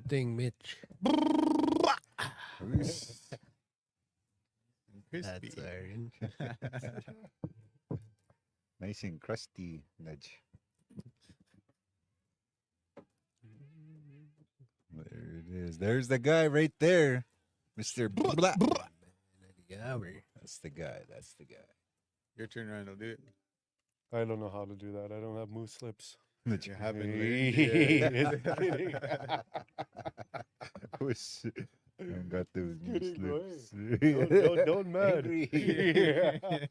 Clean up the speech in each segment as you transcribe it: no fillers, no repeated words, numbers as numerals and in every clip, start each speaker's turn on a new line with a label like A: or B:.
A: that thing, Mitch.
B: Crispy.
A: That's orange.
C: Nice and crusty, Nudge. There it is. There's the guy right there, Mr. Blah. That's the guy. That's the guy.
B: Your turn, Randall. Do it.
D: I don't know how to do that. I don't have moose lips.
C: Nudge.
B: You haven't
D: Hey,
B: learned
D: just kidding.
C: I got those
D: Kidding,
C: lips.
D: Don't mad.
C: Angry.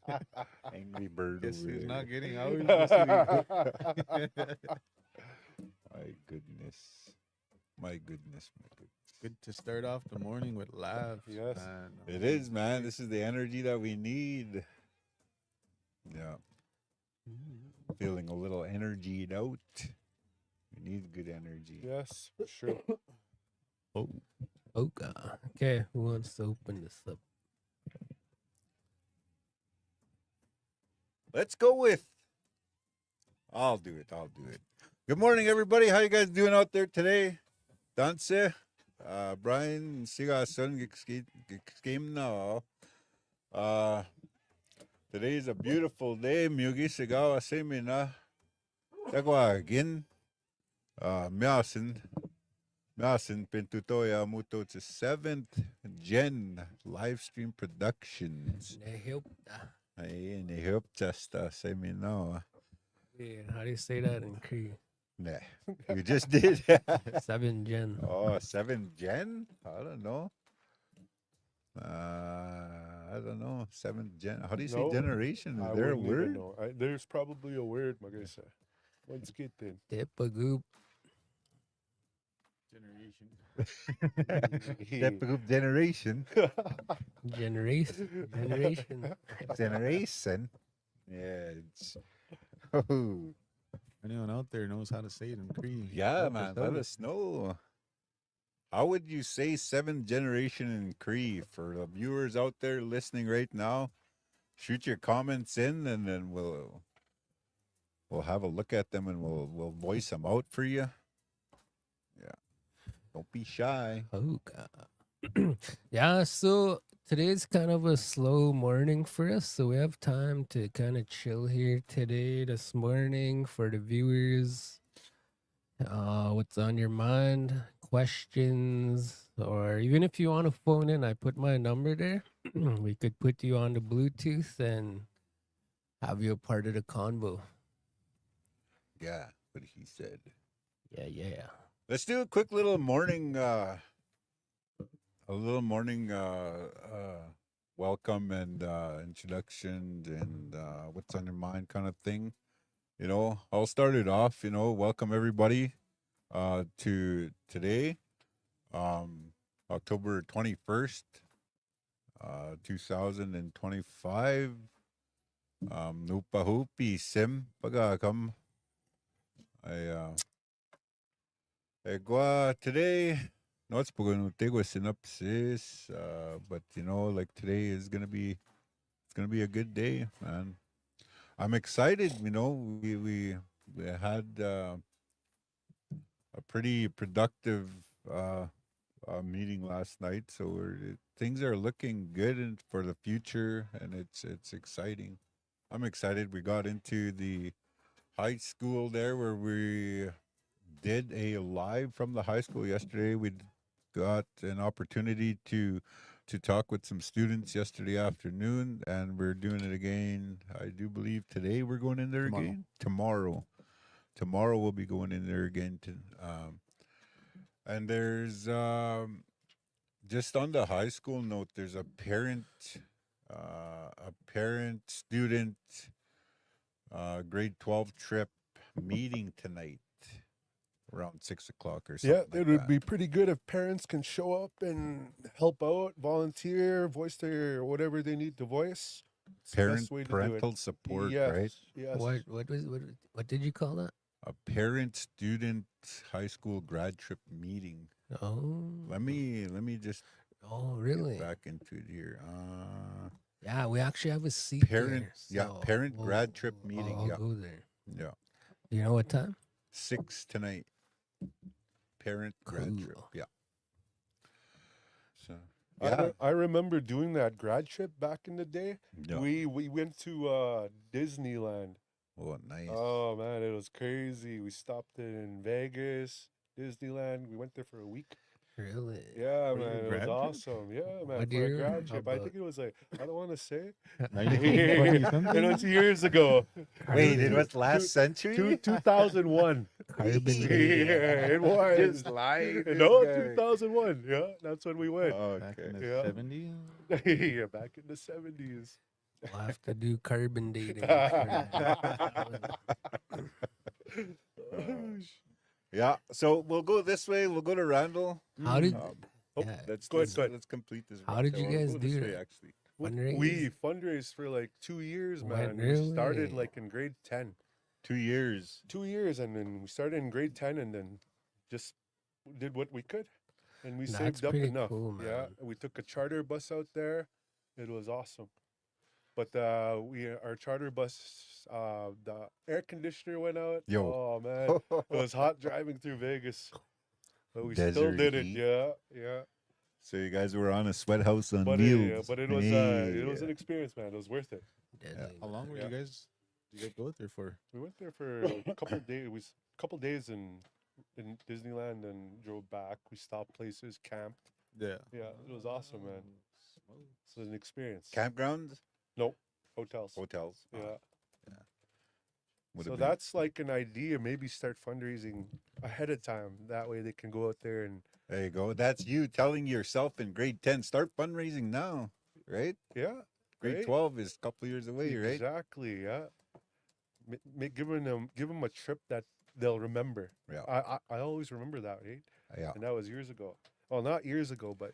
C: Angry bird.
B: Guess
C: over
B: who's
C: there.
B: not getting hours this week?
C: My goodness. My goodness. My goodness.
B: Good to start off the morning with laughs.
D: Yes.
B: man.
C: It is, man. This is the energy that we need. Yeah. Feeling a little energied out. We need good energy.
D: Yes, for sure.
C: Oh.
A: Oh, God. Okay, who wants to open this up?
C: Let's go with. I'll do it. I'll do it. Good morning, everybody. How you guys doing out there today? Danse, Brian, siga son game now. Today is a beautiful day. Mugi sigawa semina. Dagwa again. Miasin Pintutoya Muto. It's a 7th Gen live stream productions. Ay, and they helped us semina.
A: Yeah, how do you say that in Cree?
C: Nah, you just did.
A: 7 Gen.
C: Oh, 7th Gen? I don't know. I don't know. 7th Gen. How do you say
D: No,
C: generation?
D: I
C: Is there a
D: wouldn't even
C: word?
D: know. There's probably a word, Magasa. Let's get in.
A: Depagoop.
B: Generation.
C: That group generation.
A: Generation. Generation.
C: Generation. Yeah. It's, oh,
B: Anyone out there knows how to say it in Cree?
C: yeah,
B: Let
C: man.
B: us
C: Let
B: know.
C: us know. How would you say 7th generation in Cree for the viewers out there listening right now? Shoot your comments in, and then we'll have a look at them, and we'll voice them out for you. Yeah, don't be shy.
A: Oh, God. Yeah, so today's kind of a slow morning for us, so we have time to kind of chill here today, this morning, for the viewers. What's on your mind, questions, or even if you want to phone in, I put my number there. We could put you on the Bluetooth and have you a part of the convo.
C: Yeah, what he said.
A: Yeah.
C: Let's do a quick little morning, welcome and introduction and what's on your mind kind of thing. You know, I'll start it off. You know, welcome everybody to today, October 21st, 2025. Nupa hupi sim pagakam. Today, no, it's going to take a synopsis, but you know, like today is gonna be a good day, man. I'm excited. You know, we had a pretty productive meeting last night, so things are looking good for the future, and it's exciting. I'm excited. We got into the high school there where we did a live from the high school yesterday. We got an opportunity to talk with some students yesterday afternoon, and we're doing it again. I do believe today we're going in there again. Tomorrow we'll be going in there again. And there's just on the high school note, there's a parent student grade 12 trip meeting tonight around 6 o'clock or something.
D: Yeah,
C: like
D: it would
C: that.
D: be pretty good if parents can show up and help out, volunteer, voice their whatever they need to voice. It's the best way to do it.
C: Parental support,
D: Yes,
C: right?
D: Yes.
A: What did you call that?
C: A parent student high school grad trip meeting.
A: Oh.
C: Let me just
A: Really?
C: get back into it here.
A: Yeah, we actually have a seat
C: Parent,
A: there,
C: parent grad trip meeting.
A: I'll
C: Yeah,
A: go there.
C: yeah.
A: Do you know what time?
C: 6 tonight. parent grad trip.
A: Cool.
C: Yeah. So
D: I,
C: yeah,
D: I remember doing that grad trip back in the day.
C: yeah.
D: We went to Disneyland.
C: Oh, nice.
D: Oh man, it was crazy. We stopped in Vegas, Disneyland. We went there for a week.
A: Really?
D: Yeah,
B: For your
D: man, it was
B: grad trip?
D: awesome. Yeah, man,
A: What
D: for a
A: year?
D: grad
A: How
D: trip. I
A: about-
D: think it was like I don't want to say.
B: 1920
D: It
B: something?
D: was years ago.
C: Wait, it
A: Carbon-
C: was last century.
D: 2001.
A: Carbon
D: Yeah,
A: dating.
D: it was.
C: Just lying. this
D: No,
C: guy.
D: 2001. Yeah, that's when we went.
B: Back
C: Okay.
B: in the
D: Yeah.
B: 70s?
D: Yeah, back in the 70s.
A: We'll have to do carbon dating.
C: Yeah. So we'll go this way. We'll go to Randall.
A: How did?
C: Um,
A: Yeah,
C: let's
D: Go ahead,
C: let's,
D: go ahead.
C: let's complete this.
A: How
C: route.
A: did you
C: We'll
A: guys
C: go this
A: do
C: way,
A: that?
C: Actually,
A: fundraise?
D: We fundraised for like 2 years,
A: What,
D: man. We started
A: really?
D: like in grade 10.
C: 2 years.
D: 2 years, and then we started in grade 10 and then just did what we could. And we
A: That's
D: saved up
A: pretty
D: enough.
A: cool,
D: Yeah,
A: man.
D: we took a charter bus out there. It was awesome. But our charter bus, the air conditioner went out.
C: Yo.
D: Oh man, it was hot driving through Vegas, but we still
C: Desert
D: did it.
C: heat.
D: Yeah, yeah.
C: So you guys were on a sweat house on
D: But
C: wheels.
D: it was an experience, man. It was worth it.
A: Deadly,
B: How long were
D: Yeah.
B: you guys go out there for?
D: We went there for a couple days. It was a couple days in Disneyland and drove back. We stopped places, camped.
B: Yeah.
D: Yeah, it was awesome, man. It was an experience.
C: Campgrounds,
D: Nope, hotels.
C: hotels.
D: Yeah.
C: Would've
D: So
C: been-
D: that's like an idea. Maybe start fundraising ahead of time. That way they can go out there and
C: There you go. That's you telling yourself in grade 10, start fundraising now, right?
D: yeah.
C: Grade
D: right?
C: 12 is a couple years away, right?
D: Exactly. Yeah. Give them a trip that they'll remember.
C: Yeah.
D: I always remember that, right?
C: Yeah.
D: And that was years ago. Well, not years ago, but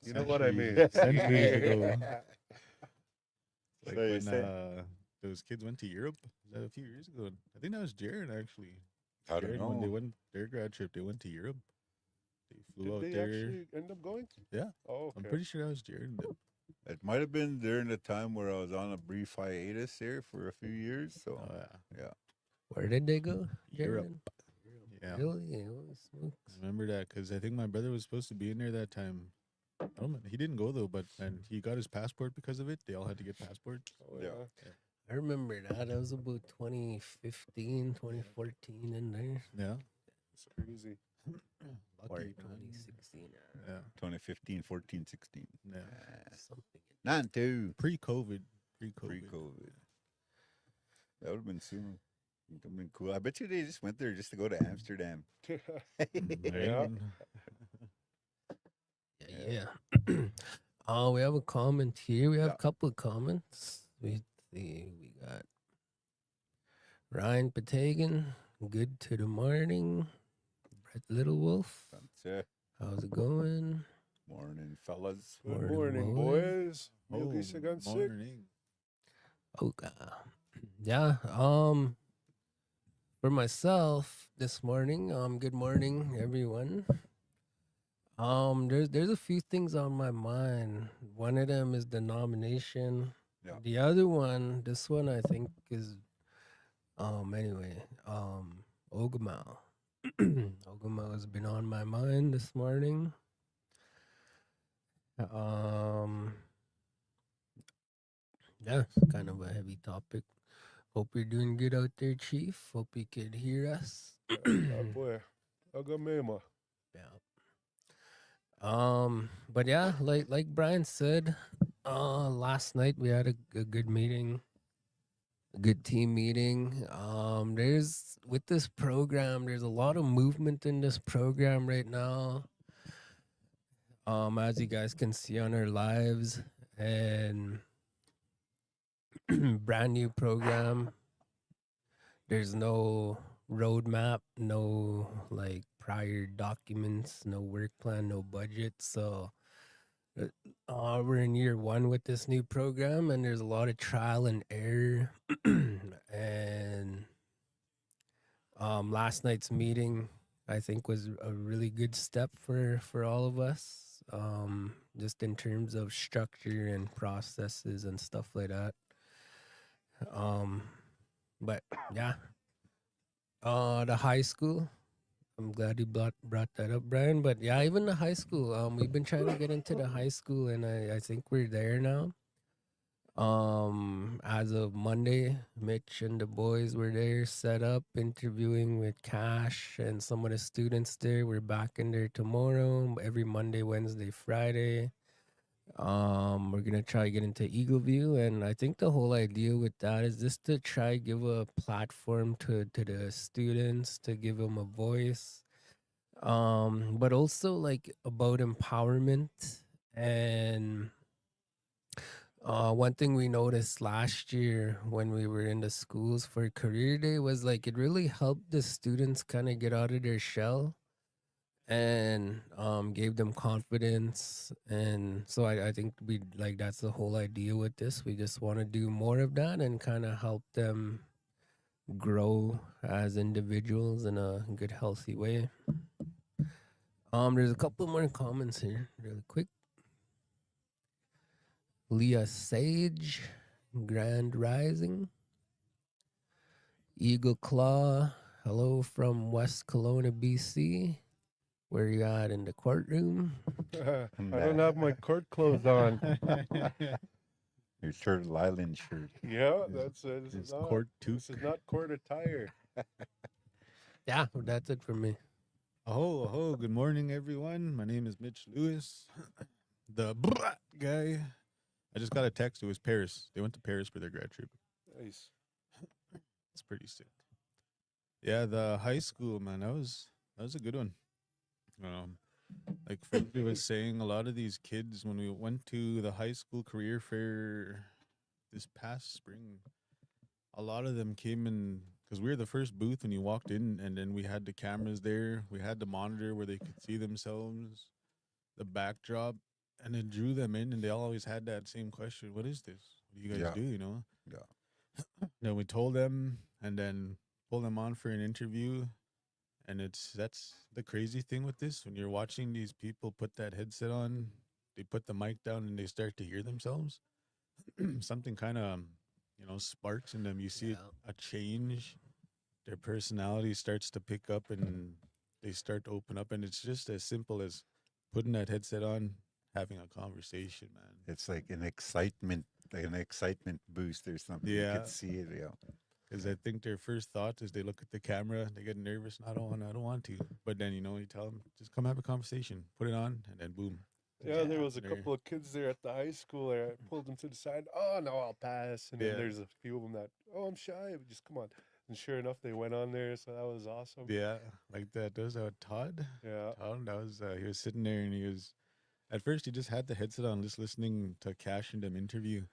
D: you know what I mean.
B: Centuries- centuries ago. Like
C: So you
B: when
C: say-
B: those kids went to Europe. Was that a few years ago? I think that was Jared actually.
C: I don't
B: Jared, when they
C: know.
B: went their grad trip, they went to Europe. They flew
D: Did
B: out
D: they
B: there.
D: actually end up going?
B: Yeah.
D: Oh,
B: I'm
D: okay.
B: pretty sure that was Jared. and them.
C: It might have been during the time where I was on a brief hiatus here for a few years. So
B: Oh, yeah.
A: Where did they go?
B: Europe.
A: Jared?
B: Yeah.
A: Really? Holy smokes.
B: Remember that because I think my brother was supposed to be in there that time. I don't know, he didn't go though, but and he got his passport because of it. They all had to get passports.
D: Oh,
C: Yeah.
A: I remember that. That was about 2015, 2014 in there.
B: Yeah.
D: It's crazy.
A: Or
B: Lucky, man.
A: 2016.
B: Yeah.
C: 2015, 14, 16.
B: Yeah.
A: Something.
C: 9-2.
B: Pre-COVID. Pre-COVID.
C: Pre-COVID. That would have been soon. That would have been cool. I bet you they just went there just to go to Amsterdam.
D: Yeah.
A: Yeah. We have a comment here. We have
C: Yeah.
A: a couple of comments. We got Ryan Patagan. Good to the morning. Brett Little Wolf.
C: That's it.
A: How's it going?
C: Morning, fellas.
D: Good
A: Morning,
D: morning,
A: boys.
D: boys. Milky Sagan sick.
B: morning.
A: Okay. Yeah. For myself this morning, good morning everyone. There's a few things on my mind. One of them is the nomination.
C: Yeah.
A: The other one, this one I think is Ogama. Ogama has been on my mind this morning. Yeah, it's kind of a heavy topic. Hope you're doing good out there, Chief. Hope you could hear us.
D: Oh boy. Agamema.
A: Yeah. But yeah, like Brian said, last night we had a good meeting, a good team meeting. There's with this program, there's a lot of movement in this program right now. As you guys can see on our lives, and brand new program. There's no roadmap, no like prior documents, no work plan, no budget. So we're in year one with this new program, and there's a lot of trial and error. And last night's meeting, I think, was a really good step for all of us. Just in terms of structure and processes and stuff like that. But yeah, the high school, I'm glad you brought that up, Brian. But yeah, even the high school. We've been trying to get into the high school, and I think we're there now. As of Monday, Mitch and the boys were there, set up, interviewing with Cash and some of the students there. We're back in there tomorrow, every Monday, Wednesday, Friday. We're gonna try get into Eagle View, and I think the whole idea with that is just to try give a platform to the students to give them a voice, but also like about empowerment. And one thing we noticed last year when we were in the schools for career day was like it really helped the students kind of get out of their shell and gave them confidence. And so I think we like that's the whole idea with this. We just want to do more of that and kind of help them grow as individuals in a good healthy way. There's a couple more comments here really quick. Leah Sage, Grand Rising. Eagle Claw, hello from West Kelowna, BC. Where you at in the courtroom?
D: I don't have my court clothes on.
C: Your Turtle Island shirt.
D: Yeah, that's it. This
B: It's
D: is not
B: court
D: this is not court attire.
A: Yeah, that's it for me.
B: Oh, good morning, everyone. My name is Mitch Lewis, the guy. I just got a text. It was Paris. They went to Paris for their grad trip.
D: Nice.
B: It's pretty sick. Yeah, the high school, man. That was a good one. Like Freddy was saying, a lot of these kids, when we went to the high school career fair this past spring, a lot of them came in because we were the first booth when you walked in, and then we had the cameras there. We had the monitor where they could see themselves, the backdrop, and it drew them in, and they always had that same question: "What is this? What do you guys
C: Yeah.
B: do?" You know.
C: Yeah.
B: Then we told them, and then pulled them on for an interview. And that's the crazy thing with this. When you're watching these people put that headset on, they put the mic down and they start to hear themselves. Something kind of, sparks in them. You see
A: Yeah.
B: a change. Their personality starts to pick up and they start to open up. And it's just as simple as putting that headset on, having a conversation, man.
C: It's like an excitement boost or something. You
B: Yeah.
C: could see it. Yeah.
B: Because I think their first thought is they look at the camera, they get nervous. And I don't want to. But then you tell them just come have a conversation, put it on, and then boom.
D: Yeah, there was a
B: They're-
D: couple of kids there at the high school. I pulled them to the side. Oh no, I'll pass. And
B: Yeah.
D: then there's a few of them that, oh, I'm shy, but just come on. And sure enough, they went on there. So that was awesome.
B: Yeah, like that. Does Todd?
D: Yeah.
B: Todd, that was he was sitting there and he was at first he just had the headset on, just listening to Cash and them interview,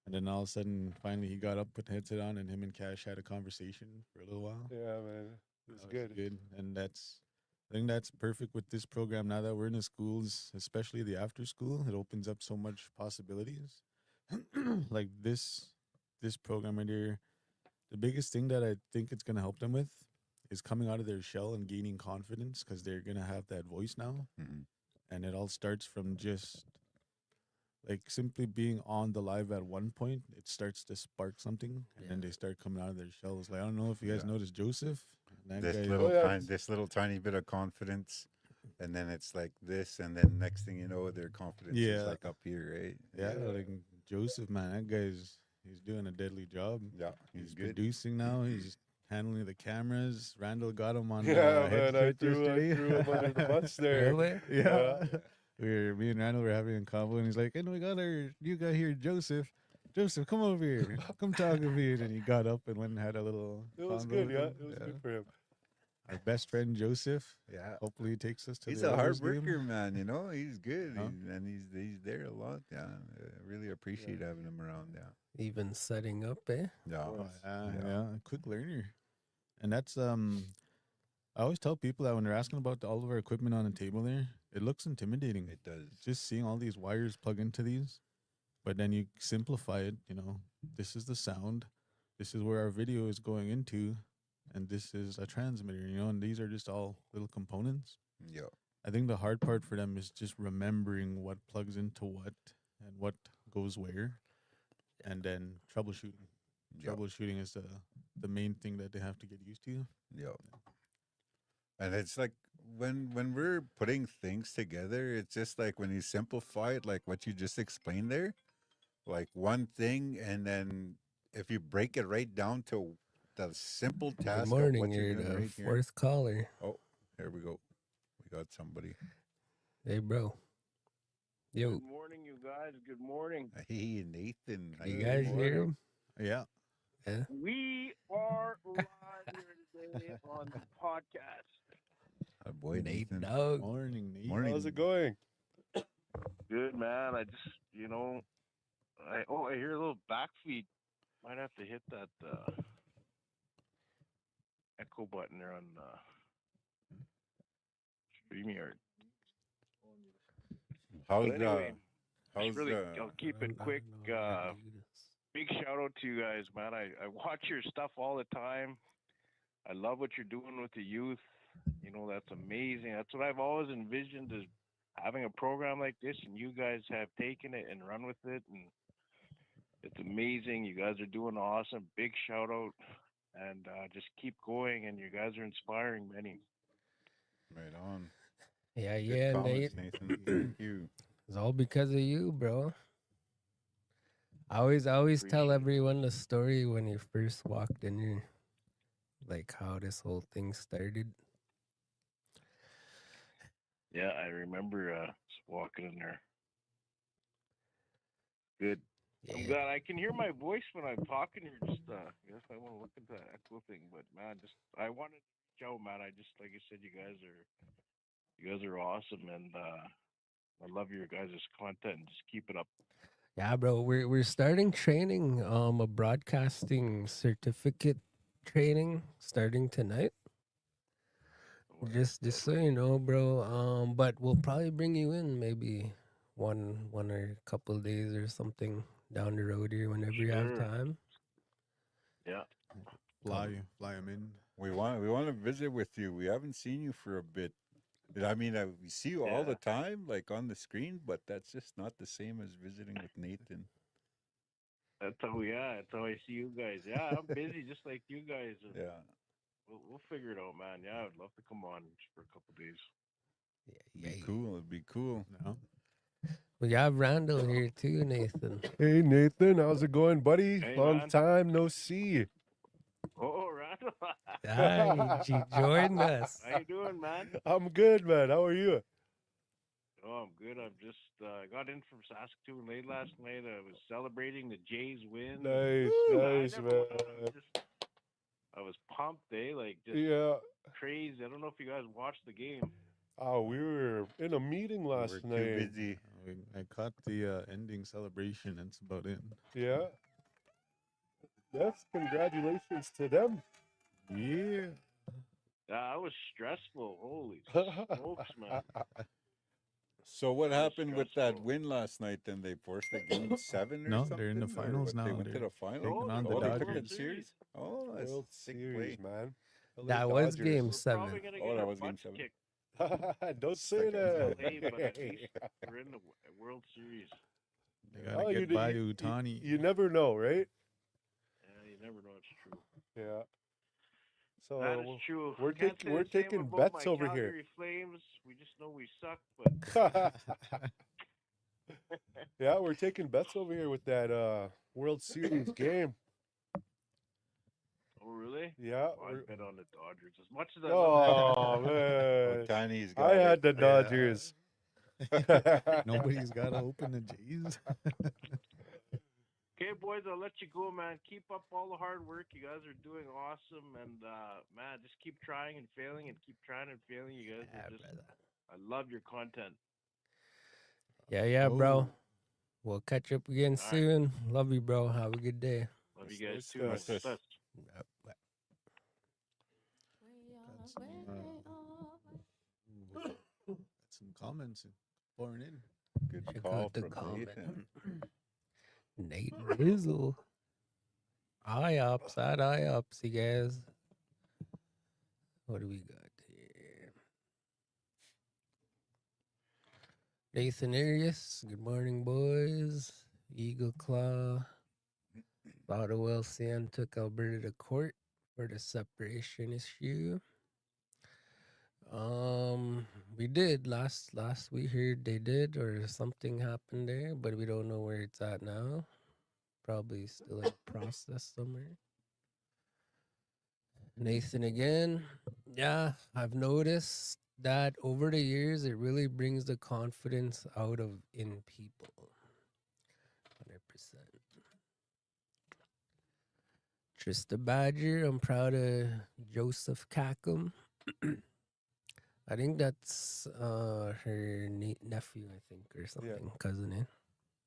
B: and then all of a sudden, finally, he got up, put the headset on, and him and Cash had a conversation for a little while.
D: Yeah, man. It was
B: That
D: good.
B: and I think that's perfect with this program. Now that we're in the schools, especially the after school, it opens up so much possibilities. Like this program right here, the biggest thing that I think it's gonna help them with is coming out of their shell and gaining confidence because they're gonna have that voice now,
C: Mhm.
B: and it all starts from just like simply being on the live at one point. It starts to spark something, and then
A: Yeah.
B: they start coming out of their shells. Like I don't know if you guys
C: Yeah.
B: noticed Joseph. That
C: This
B: guy,
C: little
D: yeah.
C: tiny, this little tiny bit of confidence, and then it's like this, and then next thing you know, their confidence
B: Yeah.
C: is like up here, right?
B: yeah,
D: Yeah.
B: like Joseph, man, that he's doing a deadly job.
C: Yeah,
B: He's
C: good.
B: producing now. He's handling the cameras. Randall got him on
D: Yeah, man. I
B: headset
D: threw
B: yesterday.
D: him under the bus there.
A: Really?
B: Yeah. Me and Randall were having a convo, and he's like, "And we got our new guy here, Joseph. Joseph, come over here. Come talk to me." And then he got up and went and had a little.
D: It was
B: convo
D: good.
B: with
D: Yeah,
B: him.
D: it was good for him.
B: Our best friend Joseph.
C: Yeah.
B: Hopefully, he takes us to
C: He's
B: the
C: a hard
B: Oilers game.
C: worker, man. You know, he's good,
B: Huh?
C: he's there a lot. Yeah, I really appreciate having him around. Yeah,
A: Even setting up, eh?
C: yeah,
B: Oh, yeah,
C: Yeah.
B: yeah, a quick learner. And that's I always tell people that when they're asking about all of our equipment on the table there, it looks intimidating.
C: it does.
B: Just seeing all these wires plug into these, but then you simplify it. This is the sound, this is where our video is going into, and this is a transmitter. And these are just all little components.
C: Yeah,
B: I think the hard part for them is just remembering what plugs into what and what goes where, and then troubleshooting.
C: yeah,
B: Troubleshooting is the main thing that they have to get used to.
C: yeah. And it's like when we're putting things together, it's just like when you simplify it, like what you just explained there, like one thing, and then if you break it right down to the simple
A: Good
C: task of
A: morning.
C: what you're
A: You're
C: doing
A: the
C: right here.
A: fourth caller.
C: Oh, here we go. We got somebody.
A: Hey, bro. Yo,
E: Good morning, you guys. Good morning.
C: Hey, Nathan. How
A: you
C: you
A: guys
C: doing?
A: hear him?
B: Yeah.
A: Yeah.
E: We are live here today on the podcast.
C: Oh, boy,
A: Nate
C: Nathan.
A: Dog.
B: Morning, Nate.
C: Morning.
D: How's it going?
E: Good man. I just, I hear a little backfeed. Might have to hit that echo button there on StreamYard.
C: How's
E: But anyway,
C: how's
E: I'll keep it quick. Big shout out to you guys, man. I watch your stuff all the time. I love what you're doing with the youth. You know, that's amazing. That's what I've always envisioned is having a program like this, and you guys have taken it and run with it, and it's amazing. You guys are doing awesome. Big shout out, and just keep going. And you guys are inspiring many.
C: right on?
A: Yeah,
C: Good
A: yeah,
C: comments,
A: Nate.
C: Nathan. Thank you.
A: It's all because of you, bro. I always tell
E: Appreciate it.
A: everyone the story when you first walked in here, like how this whole thing started.
E: Yeah, I remember walking in there. Good. I'm
A: Yeah,
E: glad I can hear my voice when I'm talking. You're just, I guess I want to look at that echo thing, but man, just I wanted to reach out, man. I just, like I said, you guys are awesome, and I love your guys' content. Just keep it up.
A: yeah, bro. We're starting training, a broadcasting certificate training starting tonight. Just so you know, bro. But we'll probably bring you in maybe one or couple days or something down the road here whenever you have
E: Sure.
A: time.
E: Yeah.
B: Fly him in.
C: We want to visit with you. We haven't seen you for a bit. I mean, we see you all
E: Yeah.
C: the time, like on the screen, but that's just not the same as visiting with Nathan.
E: That's how I see you guys. Yeah, I'm busy just like you guys. And
C: Yeah.
E: we'll figure it out, man. Yeah, I'd love to come on just for a couple days.
A: Yeah,
C: Be cool. It'd be cool.
B: No.
A: we got Randall here too, Nathan.
D: Hey, Nathan. How's it going, buddy?
E: Hey,
D: Long
E: man.
D: time no see.
E: Oh, Randall.
A: Hi, she joined us.
E: How you doing, man?
D: I'm good, man. How are you?
E: Oh, I'm good. I've just got in from Saskatoon late last night. I was celebrating the Jays win.
D: Nice, nice, man.
E: I was pumped, like just
D: Yeah.
E: crazy. I don't know if you guys watched the game.
D: Oh, we were in a meeting
C: We're
D: last
C: too
D: night.
C: busy.
B: I caught the ending celebration. That's about it.
D: Yeah. Yes, congratulations to them.
B: Yeah.
E: That was stressful. Holy smokes, man!
C: So what
E: That was
C: happened with that
E: stressful.
C: win last night? Then they forced a game 7 or
B: No,
C: something.
B: they're in the
C: or
B: finals
C: what?
B: now.
C: They went to
B: They're
C: the finals.
B: taking on the
C: Oh, they took
B: Dodgers.
C: it serious. Oh, that's
D: World
C: sick
D: Series,
C: play.
D: man.
A: That was
D: Dodgers.
A: game
E: We're
A: 7.
E: probably gonna
C: Oh,
E: get
C: that
E: our
C: was game
E: butts
C: 7.
E: kicked
D: Don't say
C: Second.
D: that.
E: late, but at least we're in the World Series.
B: They gotta get by Utani.
D: You never know, right?
E: Yeah, you never know. It's true.
D: Yeah. So
E: That is true.
D: we're
E: Can't
D: taking
E: say
D: we're
E: the same
D: taking
E: about
D: bets
E: my
D: over
E: Calgary Flames. We just know we suck, but
D: here. Yeah, we're taking bets over here with that World Series game.
E: oh really?
D: Yeah.
E: Oh, I bet on the Dodgers as much as I
D: Oh
E: love.
D: man.
C: Otani's got
D: I had the
C: it.
D: Dodgers.
B: Nobody's got to open the Jays.
E: Okay, boys, I'll let you go, man. Keep up all the hard work. You guys are doing awesome, and man, just keep trying and failing, and keep trying and failing. You guys
A: Yeah,
E: are just.
A: brother.
E: I love your content.
A: Yeah, bro.
B: Oh.
A: We'll catch up again
E: All right.
A: soon. Love you, bro. Have a good day.
E: Love
D: Yes,
E: you guys
D: yes,
E: too.
D: yes.
E: Best.
A: Yep, bye.
B: Some comments pouring in.
C: Good
A: Check
C: call
A: out the
C: from
A: comment.
C: Nathan.
A: Nate Bizzle. IOPS at IOPS, you guys. What do we got here? Nathan Arias. Good morning, boys. Eagle Claw. Ottawa LCN took Alberta to court for the separation issue. We did last we heard they did or something happened there, but we don't know where it's at now. Probably still in process somewhere. Nathan again. Yeah, I've noticed that over the years it really brings the confidence out of in people. 100%. Trista Badger, I'm proud of Joseph Cackham. I think that's her nephew, I think, or something, cousin.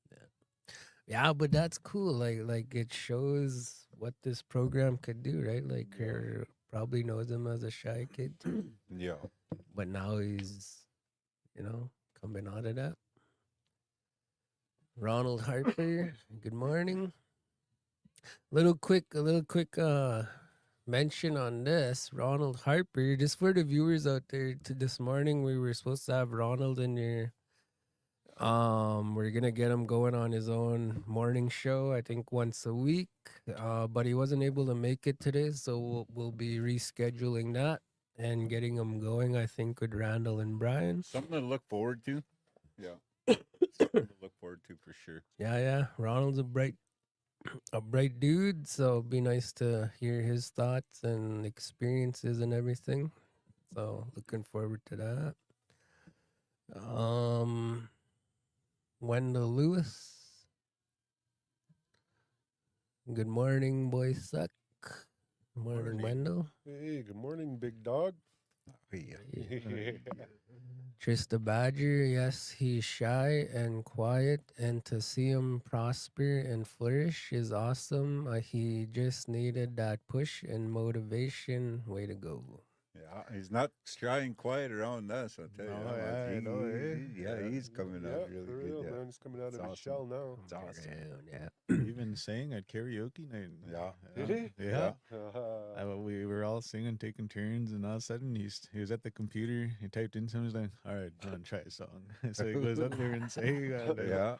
A: Yeah, yeah, but that's cool. Like it shows what this program could do, right? Like her probably knows him as a shy kid too,
C: Yeah.
A: but now he's coming out of that. Ronald Harper, good morning. A little quick mention on this. Ronald Harper, just for the viewers out there, to this morning we were supposed to have Ronald in here. We're gonna get him going on his own morning show, I think once a week. But he wasn't able to make it today, so we'll be rescheduling that and getting him going, I think, with Randall and Brian.
C: Something to look forward to. Yeah. Something to look forward to for sure.
A: Yeah. Ronald's a bright dude, so it'd be nice to hear his thoughts and experiences and everything. So looking forward to that. Wendell Lewis. Good morning, boys. Suck. Good morning, Wendell.
D: Hey, good morning, big dog.
C: Yeah.
A: Trista Badger, yes, he's shy and quiet, and to see him prosper and flourish is awesome. He just needed that push and motivation. Way to go.
C: Yeah, he's not shy and quiet around us. I'll tell you.
B: No,
C: That much.
B: yeah, I know, eh?
C: Yeah, he's coming out really
D: for
C: good.
D: real,
C: Yeah.
D: man. He's coming out
C: It's
D: of his
C: awesome.
D: shell now.
C: It's awesome.
A: Yeah.
B: Even sang at karaoke night.
C: Yeah.
D: Did he?
B: Yeah.
D: Uh,
B: We were all singing, taking turns, and all of a sudden he was at the computer. He typed in something. He's like, "All right, John, try a song." So he goes up there and sang.
C: Yeah.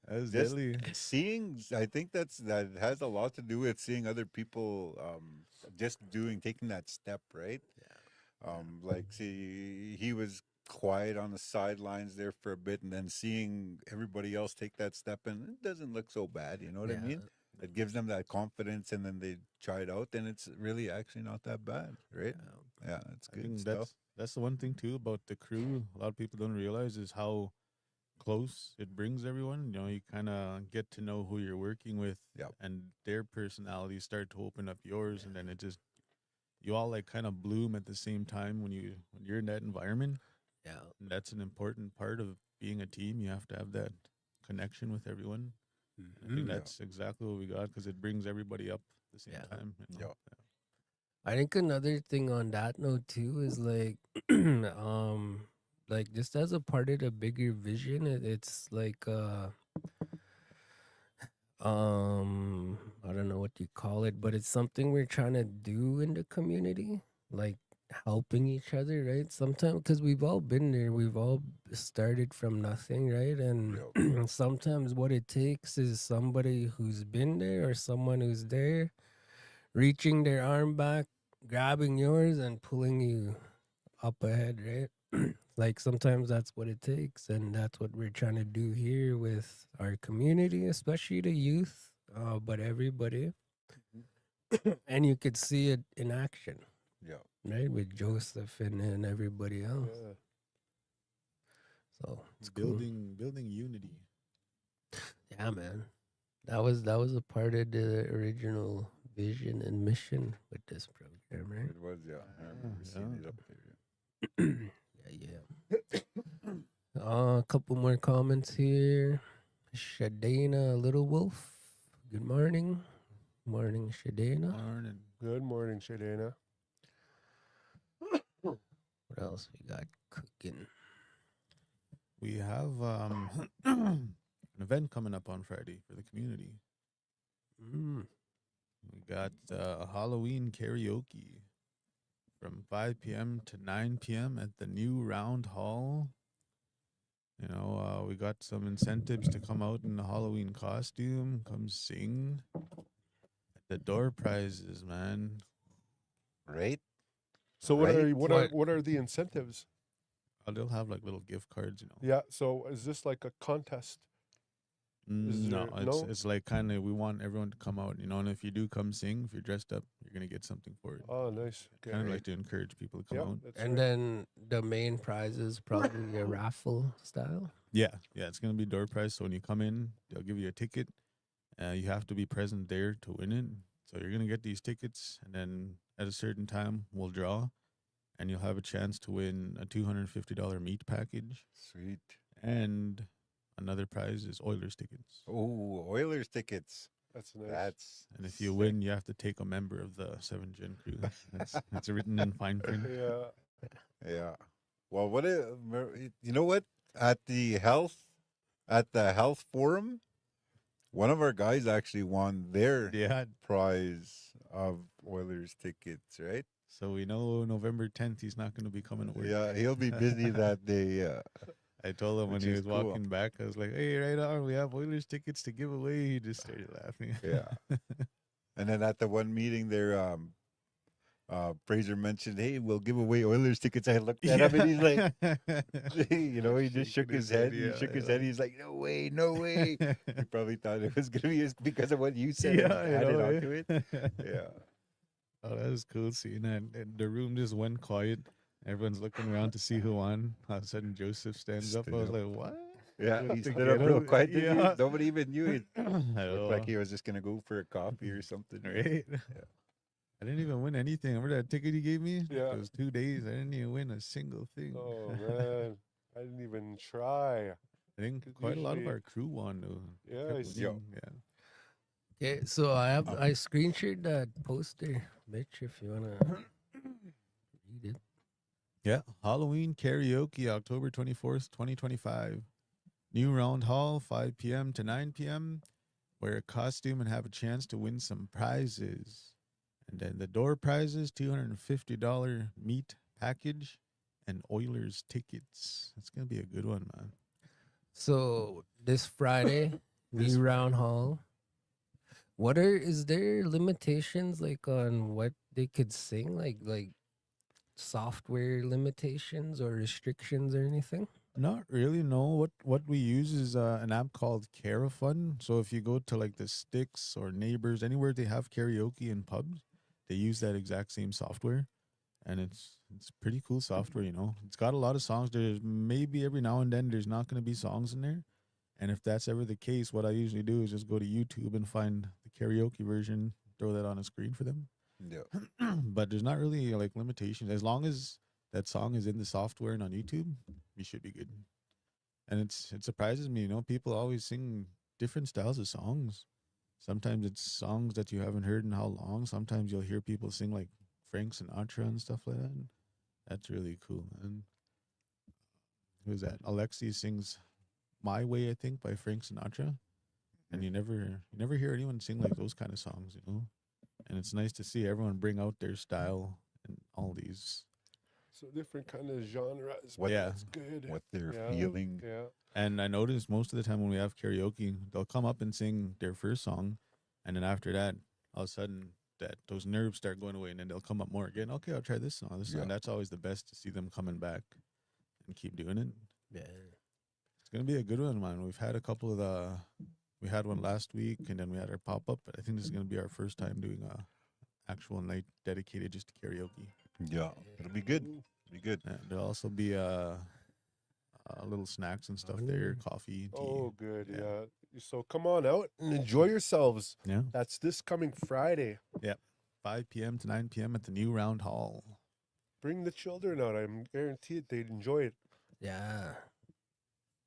B: That was
C: Just
B: deadly.
C: seeing, I think that has a lot to do with seeing other people just taking that step, right? Like, see, he was quiet on the sidelines there for a bit, and then seeing everybody else take that step, and it doesn't look so bad. You know what I mean? It gives them that confidence, and then they try it out, and it's really actually not that bad, right? Yeah, it's
B: I
C: good
B: think
C: stuff.
B: that's the one thing too about the crew. A lot of people don't realize is how close it brings everyone. You know, you kind of get to know who you're working with,
C: Yep.
B: and their personalities start to open up yours, and then it just you all like kind of bloom at the same time when you're in that environment.
A: Yeah.
B: And that's an important part of being a team. You have to have that connection with everyone. I think
C: Yeah.
B: that's exactly what we got because it brings everybody up at the same
A: Yeah.
B: time. You know?
C: Yeah.
A: I think another thing on that note too is like just as a part of the bigger vision, it's like I don't know what you call it, but it's something we're trying to do in the community, like helping each other, right? Sometimes because we've all been there, we've all started from nothing, right? And sometimes what it takes is somebody who's been there or someone who's there reaching their arm back, grabbing yours, and pulling you up ahead, right? Like sometimes that's what it takes, and that's what we're trying to do here with our community, especially the youth, but everybody. And you could see it in action,
C: Yeah.
A: right, with Joseph and everybody else.
D: yeah.
A: So it's cool.
B: Building unity.
A: Yeah, man. That was a part of the original vision and mission with this program, right?
C: It was, yeah. I remember seeing it up there.
A: Yeah. A couple more comments here. Shadena Little Wolf. Good morning. Morning, Shadena.
B: Morning.
D: Good morning, Shadena.
A: What else we got cooking?
B: We have an event coming up on Friday for the community. We got a Halloween karaoke from 5 p.m. to 9 p.m. at the new Round Hall. You know, we got some incentives to come out in a Halloween costume, come sing. The door prizes, man.
C: Right?
D: So what
C: Right?
D: are what are what are the incentives?
B: They'll have like little gift cards, you know.
D: Yeah. So is this like a contest? Is
B: No,
D: there no?
B: it's like kind of we want everyone to come out, you know. And if you do come sing, if you're dressed up, you're gonna get something for it.
D: Oh, nice.
B: Kind of
D: Okay.
B: like to encourage people to come
D: Yep,
B: out.
D: that's
A: And
D: right.
A: then the main prize is probably a raffle style.
B: Yeah, it's gonna be door prize. So when you come in, they'll give you a ticket. You have to be present there to win it. So you're gonna get these tickets, and then at a certain time, we'll draw, and you'll have a chance to win a $250 meat package,
C: Sweet.
B: and another prize is Oilers tickets.
C: Oh, Oilers tickets.
D: That's nice.
C: That's
B: And if you
C: sick.
B: win, you have to take a member of the 7 Gen crew. That's written in fine print.
D: Yeah.
C: Yeah. Well, you know what? At the health forum, one of our guys actually won their
B: Yeah.
C: prize of Oilers tickets, right?
B: So we know November 10th he's not going to be coming to work.
C: Yeah, he'll be busy that day.
B: I told him when
C: Which
B: he
C: is
B: was
C: cool.
B: walking back, I was like, "Hey, right on, we have Oilers tickets to give away." He just started laughing.
C: Yeah. And then at the one meeting there, Fraser mentioned, "Hey, we'll give away Oilers tickets." I looked at him and he's like, you know, he just shook
B: Shaking
C: his
B: his head,
C: head. He
B: yeah,
C: shook his
B: yeah.
C: head. He's like, "No way, no way." He probably thought it was gonna be because of what you said.
B: Yeah,
C: and
B: I
C: added
B: know,
C: on
B: eh?
C: to it. Yeah.
B: Oh, that was cool seeing that. And the room just went quiet. Everyone's looking around to see who won. All of a sudden, Joseph stands up. I was
C: Stood
B: like, "What?"
C: Yeah,
B: Went
C: he
B: to
C: stood
B: get
C: up real
B: him.
C: quiet. Didn't he?
B: Yeah.
C: Nobody even knew it.
B: I
C: Looked like
B: know.
C: he was just gonna go for a coffee or something.
B: Right? I didn't even win anything. Remember that ticket he gave me?
D: Yeah.
B: It was 2 days. I didn't even win a single thing.
D: Oh man, I didn't even try.
B: I think
D: 'Cause
B: quite a lot of
D: usually-
B: our crew won though.
D: Yeah,
B: Kept
D: I see.
B: winning, yeah.
A: Okay, so I screenshot that poster, Mitch, if you wanna read it.
B: Yeah. Halloween karaoke, October 24th, 2025. New Round Hall, 5 p.m. to 9 p.m. Wear a costume and have a chance to win some prizes. And then the door prizes, $250 meat package and Oilers tickets. It's going to be a good one, man.
A: So this Friday, New Round Hall. Is there limitations like on what they could sing, like software limitations or restrictions or anything?
B: Not really. No. What we use is an app called Carafun. So if you go to like the Sticks or Neighbors, anywhere they have karaoke in pubs, they use that exact same software, and it's pretty cool software. You know, it's got a lot of songs. There's maybe every now and then there's not going to be songs in there, and if that's ever the case, what I usually do is just go to YouTube and find the karaoke version, throw that on a screen for them.
C: Yeah.
B: But there's not really like limitations as long as that song is in the software and on YouTube, you should be good. And it surprises me, you know, people always sing different styles of songs. Sometimes it's songs that you haven't heard in how long. Sometimes you'll hear people sing like Frank Sinatra and stuff like that. And that's really cool, man. Who's that? Alexi sings "My Way," I think, by Frank Sinatra. And you never hear anyone sing like those kind of songs, you know. And it's nice to see everyone bring out their style and all these.
D: So different kind of genres.
C: What-
B: Yeah.
D: That's good.
C: What they're
D: Yeah,
C: feeling.
D: Yeah.
B: And I notice most of the time when we have karaoke, they'll come up and sing their first song, and then after that, all of a sudden, those nerves start going away, and then they'll come up more again. Okay, I'll try this song. This
C: Yeah.
B: song. That's always the best to see them coming back and keep doing it.
A: Yeah.
B: It's gonna be a good one, man. We've had a couple of we had one last week, and then we had our pop up. But I think this is gonna be our first time doing a actual night dedicated just to karaoke.
C: Yeah. It'll be good. Be good.
B: There'll also be little snacks and stuff there, coffee, tea.
D: Oh, good.
B: Yeah.
D: Yeah. So come on out and enjoy yourselves.
B: Yeah.
D: That's this coming Friday.
B: 5 p.m. to 9 p.m. at the New Round Hall.
D: Bring the children out. I'm guaranteed they'd enjoy it.
A: Yeah.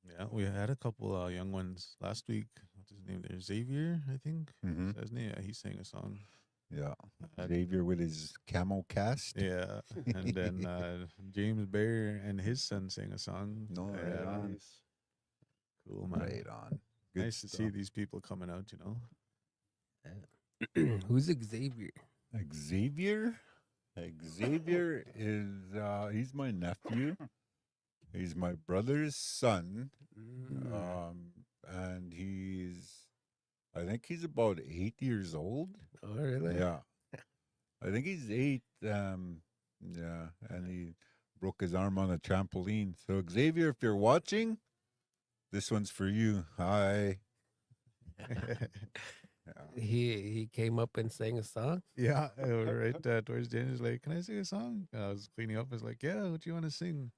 B: Yeah, we had a couple young ones last week. What's his name there? Xavier, I think.
C: Mm-hmm.
B: Is that his name? Yeah, he sang a song.
C: Yeah.
B: Uh,
C: Xavier with his camel cast.
B: Yeah, and then James Bear and his son sang a song.
C: No,
B: Yeah,
C: right on.
B: cool, man.
C: Right on. Good
B: Nice to see
C: stuff.
B: these people coming out, you know.
A: Who's Xavier?
C: Xavier? Xavier is he's my nephew. He's my brother's son. And I think he's about 8 years old.
A: Oh, really?
C: Yeah. I think he's 8. Yeah, and he broke his arm on a trampoline. So Xavier, if you're watching, this one's for you. Hi. Yeah.
A: He came up and sang a song.
B: Yeah, right towards the end, he's like, "Can I sing a song?" I was cleaning up. I was like, "Yeah, what do you want to sing?"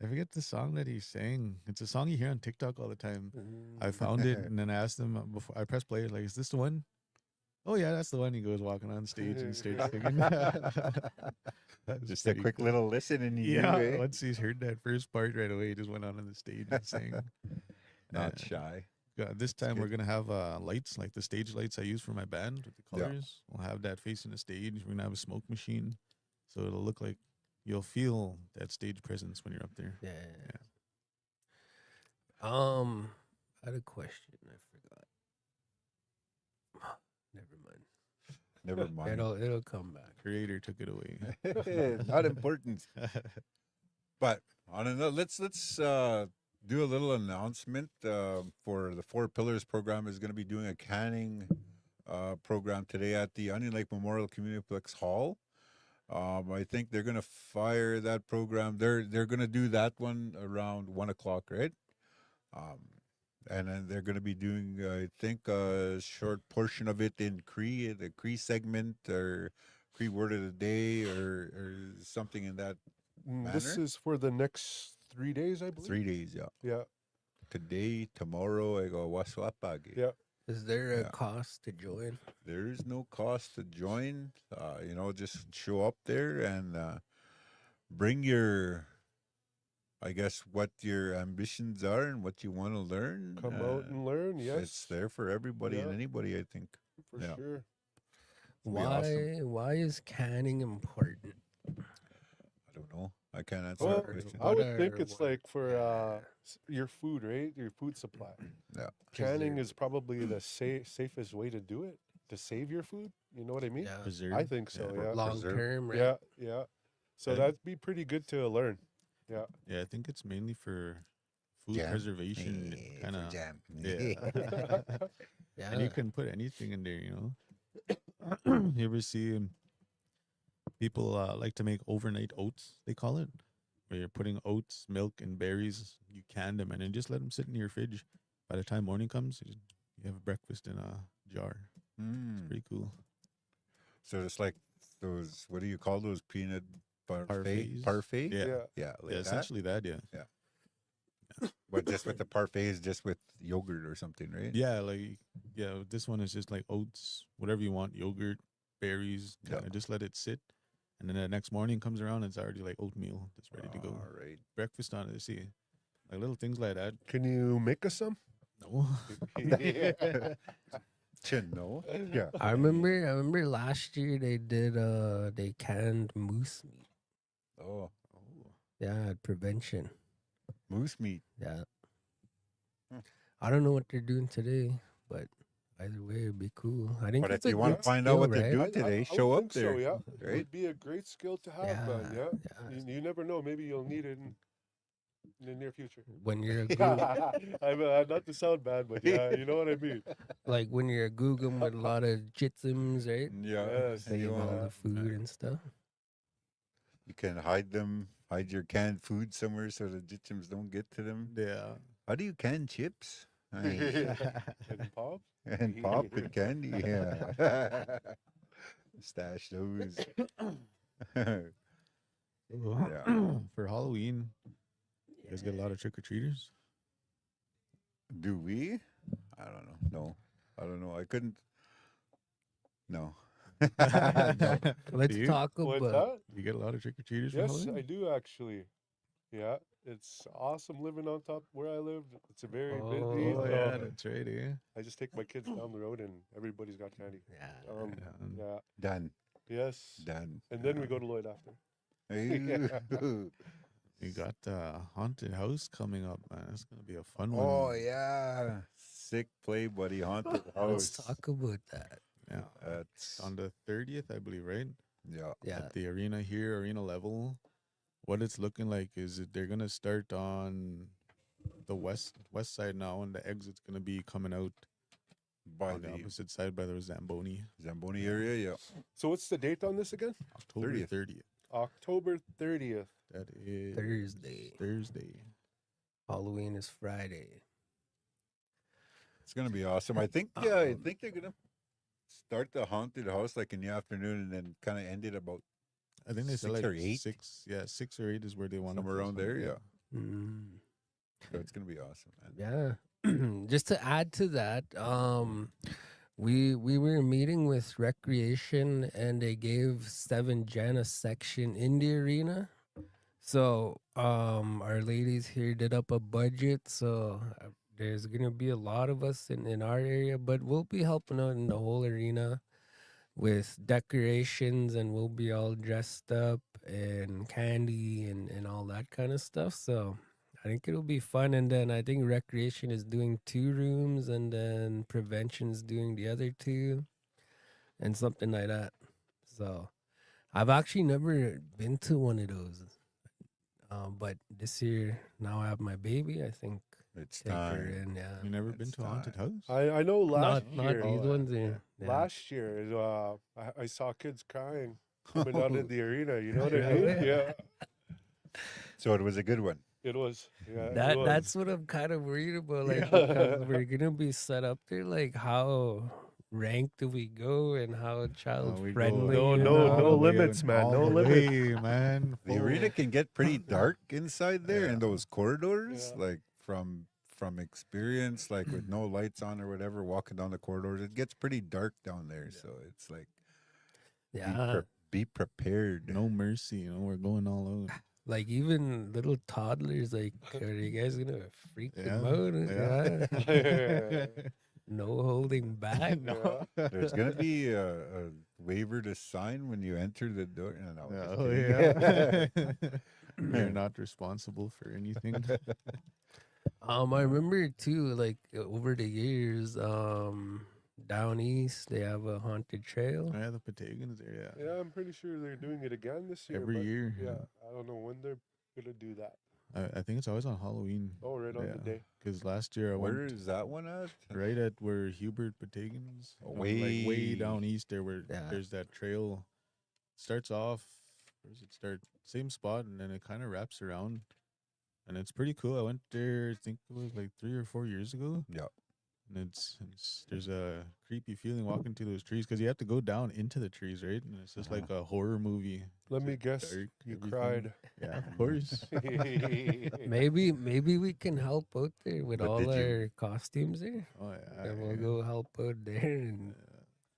B: I forget the song that he sang. It's a song you hear on TikTok all the time. I found it and then I asked him before I pressed play, like, "Is this the one?" "Oh yeah, that's the one." He goes walking on stage and starts singing. That was
C: Just a
B: pretty
C: quick
B: cool.
C: little listen and you
B: Yeah,
C: knew, eh?
B: once he's heard that first part right away, he just went on the stage and sang.
C: Not
B: Uh,
C: shy.
B: This time we're
C: good.
B: gonna have lights, like the stage lights I use for my band with the
C: Yeah.
B: colors. We'll have that facing the stage. We're gonna have a smoke machine, so it'll look like you'll feel that stage presence when you're up there.
A: Yeah.
B: Yeah.
A: I had a question. I forgot. Never mind.
C: Never mind.
A: It'll come back.
B: Creator took it away.
C: Not important. But on another, let's do a little announcement for the Four Pillars program. Is going to be doing a canning program today at the Onion Lake Memorial Communiplex Hall. I think they're going to fire that program. They're going to do that one around 1:00, right? And then they're going to be doing, I think, a short portion of it in Cree, the Cree segment or Cree word of the day or something in that
D: This
C: manner?
D: is for the next 3 days, I believe.
C: 3 days, yeah.
D: Yeah,
C: Today, tomorrow, I go waswapagi.
D: yeah.
A: Is there a
C: Yeah.
A: cost to join?
C: There's no cost to join. Just show up there and bring your, I guess, what your ambitions are and what you want to learn.
D: Come out and learn. Yes,
C: It's there for everybody and
D: Yeah.
C: anybody, I think.
D: for
C: yeah.
D: sure.
C: It'll be awesome.
A: Why is canning important?
C: I don't know. I can't answer
D: Well,
C: that question.
D: I would
A: What
D: think
A: are-
D: it's
A: what-
D: like for
A: yeah.
D: your food, right? Your food supply.
C: Yeah.
D: Canning
A: there-
D: is probably the safest way to do it to save your food. You know what I mean?
A: Yeah.
B: Preserve.
D: I think so. Yeah.
A: Long
C: Preserve.
A: term, right?
D: Yeah. Yeah. So
B: Yeah.
D: that'd be pretty good to learn. Yeah.
B: Yeah, I think it's mainly for food
C: Jam.
B: preservation. Kind of.
C: jam.
B: Yeah.
A: Yeah.
B: And you can put anything in there, you know. You ever see people like to make overnight oats, they call it, where you're putting oats, milk, and berries. You can them and then just let them sit in your fridge. By the time morning comes, you have breakfast in a jar.
C: Mm.
B: Pretty cool.
C: So it's like those, what do you call those, peanut parfait?
B: Parfaits?
C: Parfait?
B: Yeah.
D: Yeah.
C: Yeah, like
B: Yeah,
C: that.
B: essentially that. Yeah.
C: But just with the parfait is just with yogurt or something, right?
B: Yeah, this one is just like oats, whatever you want, yogurt, berries,
C: Yeah.
B: kind of just let it sit. And then the next morning comes around, it's already like oatmeal that's ready to go.
C: All right.
B: Breakfast on it, see. Like little things like that.
D: Can you make us some?
B: No.
C: No. Yeah.
A: I remember last year they canned moose meat.
C: Oh,
A: Yeah, prevention.
C: moose meat.
A: Yeah.
C: Hmm.
A: I don't know what they're doing today, but either way it'd be cool. I think
C: But
A: it's
C: if
A: a
C: you want to
A: good
C: find out
A: skill,
C: what they're
A: right?
C: doing today, show
D: would
C: up
D: think
C: there.
D: So, yeah.
C: Right?
D: It'd be a great skill to have, man. Yeah.
A: yeah.
D: You never know. Maybe you'll need it in the near future.
A: When you're a Google,
D: Not to sound bad, but yeah, you know what I mean.
A: like when you're a Google with a lot of jitsums, right?
C: Yeah.
D: Yes.
C: and
A: Save
C: you,
A: all
C: wanna-
A: the food and stuff.
C: you can hide your canned food somewhere so the jitchums don't get to them.
B: Yeah.
C: How do you can chips? Aye.
D: And pop.
C: And pop and candy. Yeah. Stash those. Yeah.
B: For Halloween, you guys get a lot of trick or treaters.
C: Do we? I don't know. No. I don't know. I couldn't. No.
A: Let's
B: Do you?
A: talk
D: What's
A: about.
D: that?
B: You get a lot of trick or treaters for
D: Yes,
B: Halloween?
D: I do actually. Yeah, it's awesome living on top where I live. It's a very busy.
B: Oh, yeah, that's right, eh?
D: I just take my kids down the road and everybody's got candy.
A: Yeah.
D: Yeah.
C: Done.
D: Yes.
C: Done.
D: And then we go to Lloyd after.
C: Ooh.
B: You got haunted house coming up, man. That's gonna be a fun one.
C: Oh yeah. Sick play, buddy. Haunted
A: Let's
C: house.
A: talk about that.
B: Yeah.
C: That's
B: On the 30th, I believe, right?
C: yeah.
A: Yeah.
B: At the arena here, arena level. What it's looking like is that they're gonna start on the west side now, and the exit's gonna be coming out
C: By
B: on the
C: the
B: opposite side by the Zamboni.
C: Zamboni area, yeah.
D: So what's the date on this again?
B: October
C: 30th.
B: 30th.
D: October 30th.
B: That is
A: Thursday.
B: Thursday.
A: Halloween is Friday.
C: It's gonna be awesome. I think they're gonna start the haunted house like in the afternoon and then kind of end it about
B: I think they said
C: 6
B: like
C: or 8?
B: 6. Yeah, 6 or 8 is where they want
C: somewhere around there. Yeah,
A: Mm.
C: so it's gonna be awesome, man.
A: Yeah. Just to add to that, we were meeting with recreation and they gave 7 Gen a section in the arena. So our ladies here did up a budget, so there's gonna be a lot of us in our area, but we'll be helping out in the whole arena with decorations and we'll be all dressed up and candy and all that kind of stuff. So I think it'll be fun. And then I think recreation is doing 2 rooms and then prevention's doing the other 2 and something like that. So I've actually never been to one of those. But this year, now I have my baby, I think
C: It's
A: take her
C: time.
A: in, yeah.
B: You never been
C: It's
B: to a haunted house?
D: I know last
A: Not
D: year.
A: these ones here. Yeah.
D: Last year, I saw kids crying coming out of the arena. You know what I
A: Really?
D: mean? Yeah,
C: So it was a good one.
D: it was. Yeah, it
A: That
D: was.
A: that's what I'm kind of worried about, like
D: Yeah.
A: because we're gonna be set up there. Like, how ranked do we go, and how child
B: we go
A: friendly?
D: No,
A: and
D: no,
A: all
D: no
A: that?
D: limits, man.
B: All
D: No
B: the
D: limits.
B: way, man.
C: The arena
B: Full.
C: can get pretty dark inside there in
B: Yeah.
C: those corridors,
D: Yeah.
C: like from experience, like with no lights on or whatever, walking down the corridors, it gets pretty dark down there. So it's like
A: Yeah,
C: be prepared.
B: No mercy, we're going all out.
A: like even little toddlers. Like, are you guys gonna freak them out? Yeah. No holding back.
B: No.
C: There's gonna be a waiver to sign when you enter the door. No,
B: Yeah,
C: just
B: oh,
C: kidding.
B: yeah. You're not responsible for anything.
A: I remember too, like over the years, down east they have a haunted trail.
B: Yeah, the Patagons there, yeah.
D: Yeah, I'm pretty sure they're doing it again this year.
B: Every
D: but
B: year.
D: Yeah, I don't know when they're gonna do that.
B: I think it's always on Halloween.
D: Oh, right on the
B: Yeah.
D: day.
B: Because last year I
C: Where
B: went
C: is that one at?
B: right at where Hubert Patagons, like
C: Way-
B: way down east there, where
A: Yeah.
B: there's that trail. Starts off, where does it start? Same spot, and then it kind of wraps around, and it's pretty cool. I went there, I think it was like 3 or 4 years ago.
C: Yeah.
B: And it's there's a creepy feeling walking through those trees because you have to go down into the trees, right? And it's just like a horror movie.
D: Let
B: It's,
D: me
B: like,
D: guess,
B: dark,
D: you
B: everything.
D: cried.
B: Yeah, of course.
A: Maybe we can help out there with
C: But
A: all
C: did you-
A: our costumes there.
B: Oh yeah.
A: And we'll
B: yeah.
A: go help out there and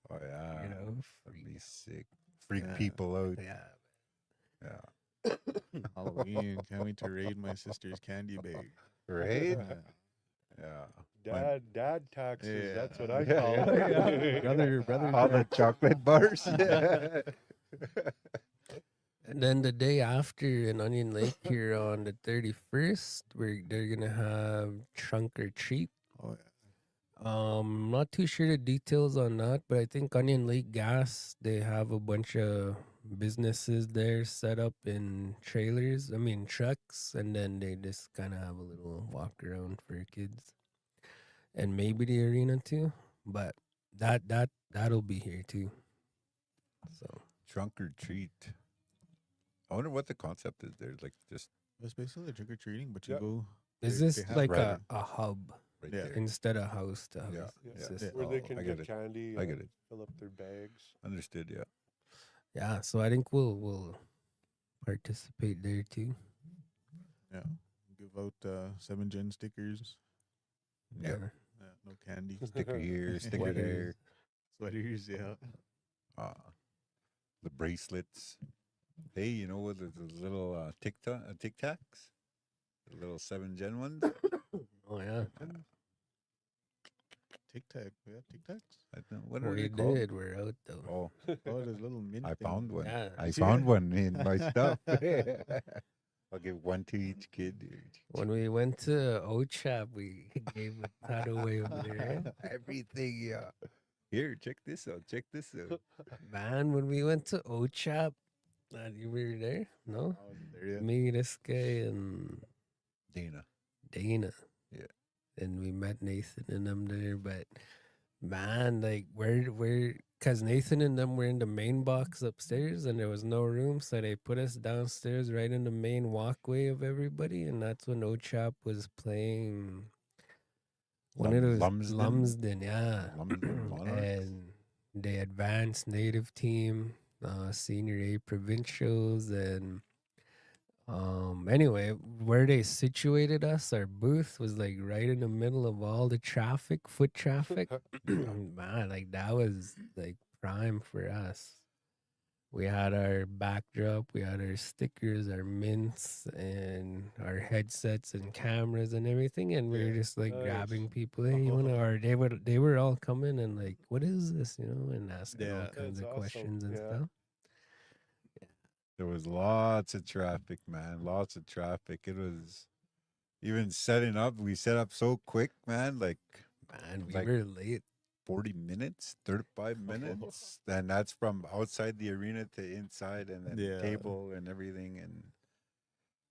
C: Oh yeah,
A: you know,
C: that'd be
A: freak.
C: sick. Freak
B: Yeah.
C: people out.
A: Yeah.
C: Yeah.
B: Halloween. Can't wait to raid my sister's candy bag.
C: Right?
B: Yeah.
C: Yeah.
D: Dad taxes.
B: Yeah.
D: That's what I
C: Yeah,
D: call
C: yeah,
D: it.
B: Brother.
C: All the chocolate bars.
A: And then the day after in Onion Lake here on the 31st, they're gonna have trunk or treat.
B: Oh,
A: Not too sure the details on that, but I think Onion Lake Gas, they have a bunch of businesses there set up in trailers, I mean trucks, and then they just kind of have a little walk around for kids. And maybe the arena too, but that'll be here too. So
C: Trunk or treat. I wonder what the concept is there. Like just
B: It's basically trick or treating, but you
D: Yeah.
B: go.
A: is
B: They
A: this
B: have
A: like
C: right.
A: a hub
C: right
B: Yeah.
C: there.
A: instead of house to house?
C: Yeah,
A: It's
C: yeah.
A: just-
D: Where they
C: Oh,
D: can
C: I
D: get
C: get it.
D: candy.
C: I get it.
D: Fill up their bags.
C: Understood. Yeah.
A: Yeah, so I think we'll participate there too.
B: Yeah. Give out 7 Gen stickers.
C: Yeah.
B: Yeah, no candy.
C: Sticker here, sticker
A: Sweaters.
C: there.
B: Sweaters, yeah.
C: The bracelets. Hey, you know what? The little Tic Tacs, the little 7 Gen ones.
A: Oh yeah,
B: Tic Tac. We have Tic Tacs.
C: I don't know, what are
A: we
C: they called?
A: did. We're out though.
C: Oh,
B: Oh, there's little mint.
C: I found one.
A: Yeah.
C: I found one in my stuff. I'll give one to each kid.
A: When we went to OCHAP, we gave a ton away over there.
C: Everything, yeah. Here, check this out. Check this out.
A: Man, when we went to OCHAP, you were there? No?
B: I wasn't there yet.
A: Me, this guy, and
C: Dana.
A: Dana.
C: Yeah.
A: And we met Nathan and them there, but man, like we're because Nathan and them were in the main box upstairs, and there was no room, so they put us downstairs right in the main walkway of everybody, and that's when Ochap was playing one of those Lumsden, yeah,
C: Monarchs?
A: and the advanced native team, senior A provincials, and anyway, where they situated us, our booth was like right in the middle of all the traffic, foot traffic. Man, like that was like prime for us. We had our backdrop, we had our stickers, our mints, and our headsets and cameras and everything, and we were
D: Yeah,
A: just like
D: nice.
A: grabbing people. Hey, you wanna? Or they were all coming and like, what is this? You know, and asking all
B: Yeah.
A: kinds
D: That's
A: of
D: awesome.
A: questions and
D: Yeah.
A: stuff.
C: There was lots of traffic, man. Lots of traffic. It was even setting up. We set up so quick, man. Like
A: Man, we
C: Like-
A: were late.
C: 40 minutes, 35 minutes. And that's from outside the arena to inside, and then
B: Yeah.
C: table and everything. And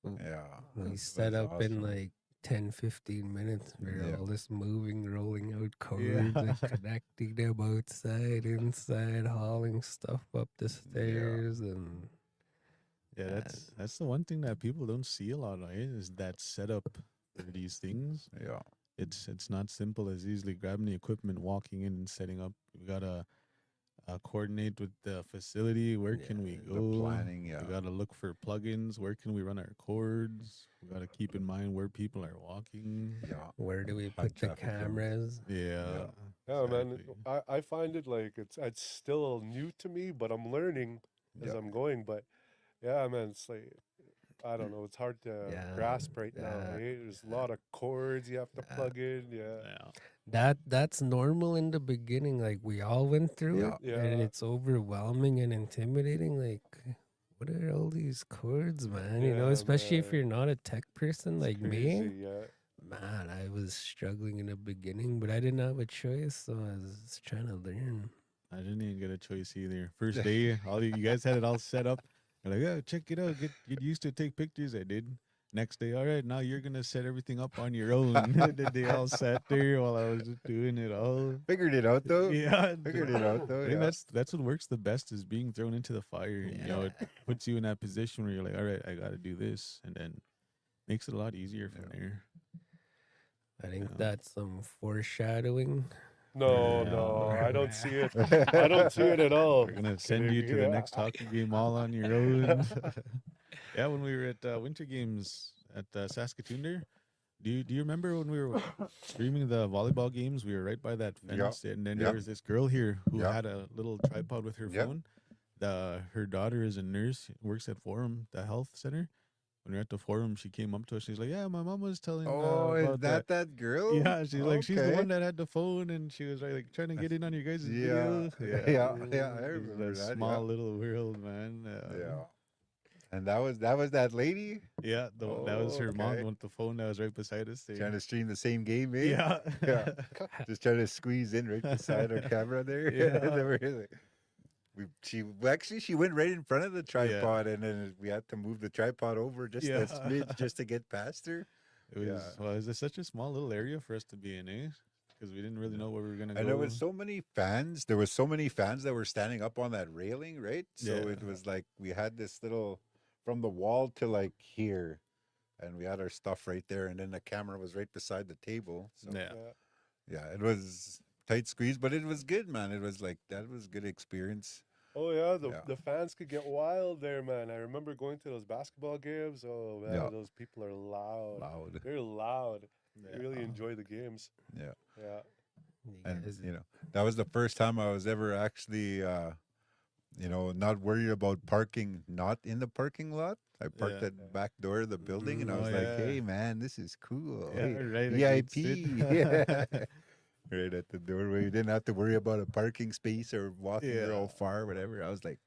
A: Mm.
C: yeah,
A: We
C: it
A: set
C: was
A: up in
C: awesome.
A: like 10, 15 minutes for
C: Yeah.
A: all this moving, rolling out cords
B: Yeah.
A: and connecting them outside, inside, hauling stuff up the stairs. And
B: Yeah, that's the one thing that people don't see a lot, right? Is that setup for these things.
C: Yeah.
B: It's not simple as easily grabbing the equipment, walking in, and setting up. We gotta coordinate with the facility. Where can we
C: The
B: go?
C: planning, yeah.
B: We gotta look for plugins. Where can we run our cords? We gotta keep in mind where people are walking.
C: Yeah.
A: where do we
C: High
A: put the
C: traffic zones.
A: cameras?
B: Yeah.
D: Yeah, man.
B: exactly.
D: I find it like it's still new to me, but I'm learning as
C: Yeah.
D: I'm going. But yeah, man, it's like I don't know. It's hard to
A: Yeah,
D: grasp right now.
A: yeah,
D: Eh? There's a lot of cords you have to
A: yeah.
D: plug in. Yeah.
B: Yeah.
A: That's normal in the beginning. Like we all went through
C: Yeah.
A: it, and
D: Yeah.
A: it's overwhelming and intimidating. Like, what are all these cords, man? You know,
D: Yeah,
A: especially if
D: man.
A: you're not a tech person
D: It's
A: like me.
D: crazy. Yeah.
A: Man, I was struggling in the beginning, but I didn't have a choice, so I was trying to learn.
B: I didn't even get a choice either. First day, all you guys had it all set up. You're like, yeah, check it out. Get used to it, take pictures. I did. Next day, all right, now you're gonna set everything up on your own. They all sat there while I was just doing it all.
C: Figured it out though.
B: Yeah,
C: Figured it out though.
B: I think
C: Yeah.
B: that's what works the best is being thrown into the fire. You know, it
A: Yeah.
B: puts you in that position where you're like, all right, I got to do this, and then makes it a lot easier from
C: Yeah.
B: there.
A: I think
B: Yeah.
A: that's some foreshadowing.
D: No,
B: Yeah.
D: no, I don't see it. I don't see it at all.
B: We're gonna send you to the next hockey game all on your own. Yeah, when we were at Winter Games at Saskatoon there, do you remember when we were streaming the volleyball games? We were right by that
C: Yeah.
B: fence, and then
C: Yeah.
B: there was this girl here who
C: Yeah.
B: had a little tripod with her
C: Yep.
B: phone. Her daughter is a nurse, works at Forum, the health center. When we were at the Forum, she came up to us. She's like, "Yeah, my mom was telling."
C: Oh, is
B: about
C: that girl?
B: Yeah, she's like, she's the
C: Okay.
B: one that had the phone, and she was like trying to get in on your guys'
C: Yeah.
B: video.
C: Yeah. I
B: It's
C: remember
B: a
C: that.
B: small little world, man.
C: Yeah. And that was that lady
B: Yeah, that was her mom
C: Okay.
B: with the phone that was right beside us there.
C: trying to stream the same game, eh?
B: Yeah.
C: Yeah. Just trying to squeeze in right beside our camera there.
B: Yeah.
C: And then she went right in front of the tripod, and then we had to move the tripod over just
B: Yeah.
C: a smidge just to get past her.
B: It was
C: Yeah.
B: well, it was such a small little area for us to be in, eh? Because we didn't really know where we were gonna go.
C: And there was so many fans. There was so many fans that were standing up on that railing, right? So it
B: Yeah.
C: was like we had this little from the wall to like here, and we had our stuff right there, and then the camera was right beside the table. So
B: Yeah.
C: yeah, it was tight squeeze, but it was good, man. It was like that was good experience.
D: Oh yeah,
C: Yeah.
D: the fans could get wild there, man. I remember going to those basketball games. Oh man,
C: Yeah.
D: those people are loud.
C: Loud.
D: They're loud. They
B: Yeah.
D: really enjoy the games.
C: Yeah.
D: Yeah.
A: You
C: And
A: guys-
C: that was the first time I was ever actually not worried about parking not in the parking lot. I parked
B: Yeah.
C: at the back door of the building, and I
B: Oh,
C: was like,
B: yeah.
C: hey man, this is cool.
B: Yeah,
C: Hey,
B: right, I
C: VIP.
B: could sit.
C: Right at the doorway. You didn't have to worry about a parking space or walking
B: Yeah.
C: real far, whatever. I was like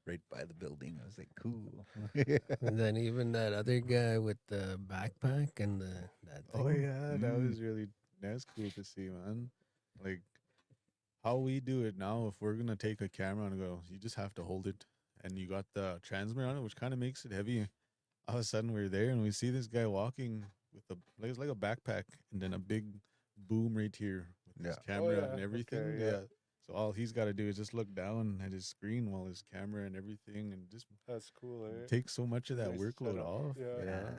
C: right by the building. I was like, cool.
A: And then even that other guy with the backpack and that thing.
B: Oh yeah, that
C: Mm.
B: was really that's cool to see, man. Like how we do it now. If we're gonna take a camera and go, you just have to hold it, and you got the transmitter on it, which kind of makes it heavy. All of a sudden, we're there and we see this guy walking with it's like a backpack, and then a big boom right here with his
C: Yeah.
B: camera
D: yeah,
B: and everything.
D: okay,
B: yeah.
D: yeah.
B: So all he's got to do is just look down at his screen while his camera and everything, and just
D: That's cool, eh?
B: take so much of that
D: Nice
B: workload
D: setup,
B: off.
D: yeah.
B: Yeah.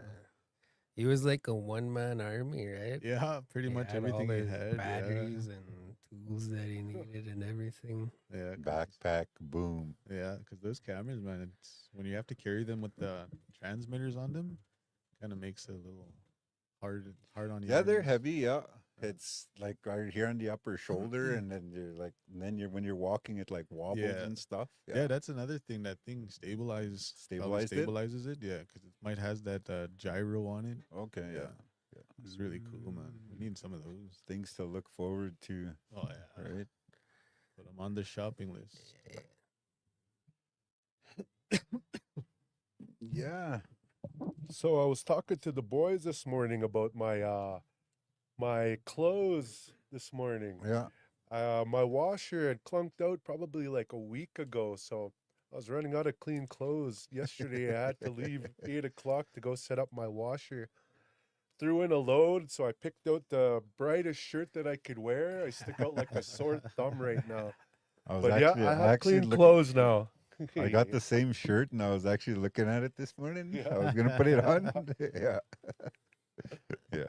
A: He was like a one-man army, right?
B: Yeah, pretty
A: He
B: much
A: had all
B: everything he
A: his
B: had.
A: batteries and tools that he needed and everything.
B: Yeah,
C: Backpack, boom.
B: yeah, because those cameras, man, it's when you have to carry them with the transmitters on them, kind of makes it a little hard on you.
C: Yeah, they're heavy. Yeah, it's like right here on the upper shoulder, and then when you're walking, it like wobbles
B: Yeah.
C: and stuff.
B: Yeah, that's another thing. That thing
C: Stabilized it?
B: stabilizes it. Yeah, because it might has that gyro on it.
C: Okay, yeah.
B: It's really cool, man. We need some of those.
C: Things to look forward to,
B: Oh yeah,
C: right?
B: put them on the shopping list.
C: Yeah.
D: So I was talking to the boys this morning about my clothes this morning.
C: Yeah.
D: My washer had clunked out probably like a week ago, so I was running out of clean clothes yesterday. I had to leave 8 o'clock to go set up my washer. Threw in a load, so I picked out the brightest shirt that I could wear. I stick out like a sore thumb right now.
C: I was
D: But
C: actually,
D: yeah, I
C: I
D: have
C: actually
D: clean
C: look-
D: clothes now.
C: I got the same shirt, and I was actually looking at it this morning.
D: Yeah.
C: I was gonna put it on. Yeah. Yeah.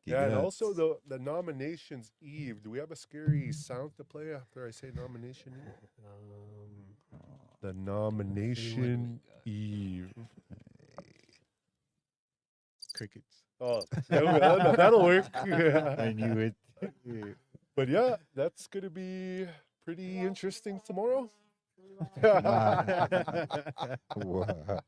D: Yeah, and
C: Yes.
D: also the nominations eve. Do we have a scary sound to play after I say nomination eve? The nomination eve.
B: Crickets.
D: Oh, that'll work.
C: I knew it.
D: But yeah, that's gonna be pretty interesting tomorrow.
C: Wow.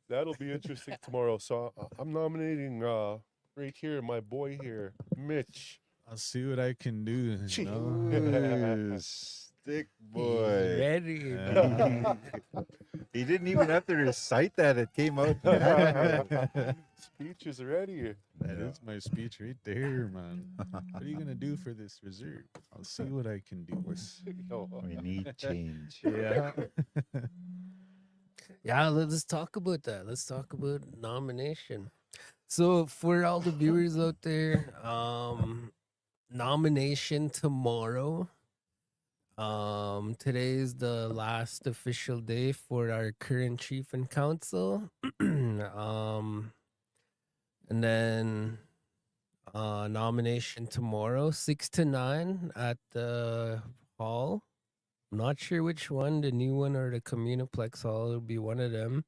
D: That'll be interesting tomorrow. So I'm nominating right here, my boy here, Mitch.
B: I'll see what I can do. You know?
C: Yes, Stick boy.
A: Ready.
B: Yeah.
C: He didn't even have to recite that. It came out. naturally.
D: Speech is ready.
B: That is my speech right there, man. What are you gonna do for this reserve? I'll see what I can do.
C: We need change.
B: Yeah.
A: Yeah, let's talk about that. Let's talk about nomination. So for all the viewers out there, nomination tomorrow. Today is the last official day for our current chief and council. And then nomination tomorrow, 6 to 9 at the hall. I'm not sure which one, the new one or the Communiplex Hall. It'll be one of them.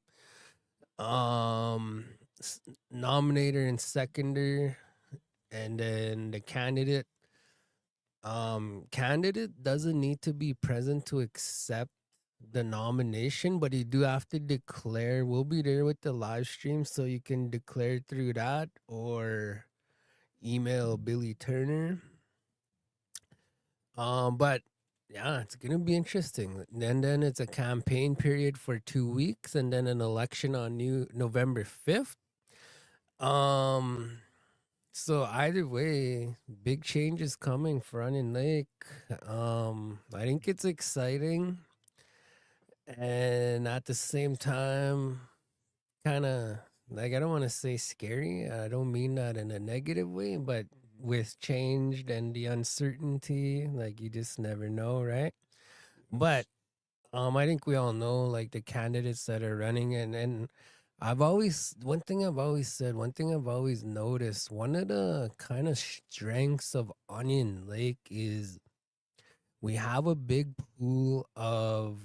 A: Nominator and seconder, and then the candidate. Candidate doesn't need to be present to accept the nomination, but you do have to declare. We'll be there with the live stream, so you can declare through that or email Billy Turner. But yeah, it's gonna be interesting. And then it's a campaign period for 2 weeks, and then an election on November 5th. So either way, big changes coming for Onion Lake. I think it's exciting, and at the same time, kind of like, I don't want to say scary. I don't mean that in a negative way, but with change and the uncertainty, like, you just never know, right? But I think we all know, like, the candidates that are running, and one thing I've always noticed, one of the kind of strengths of Onion Lake is we have a big pool of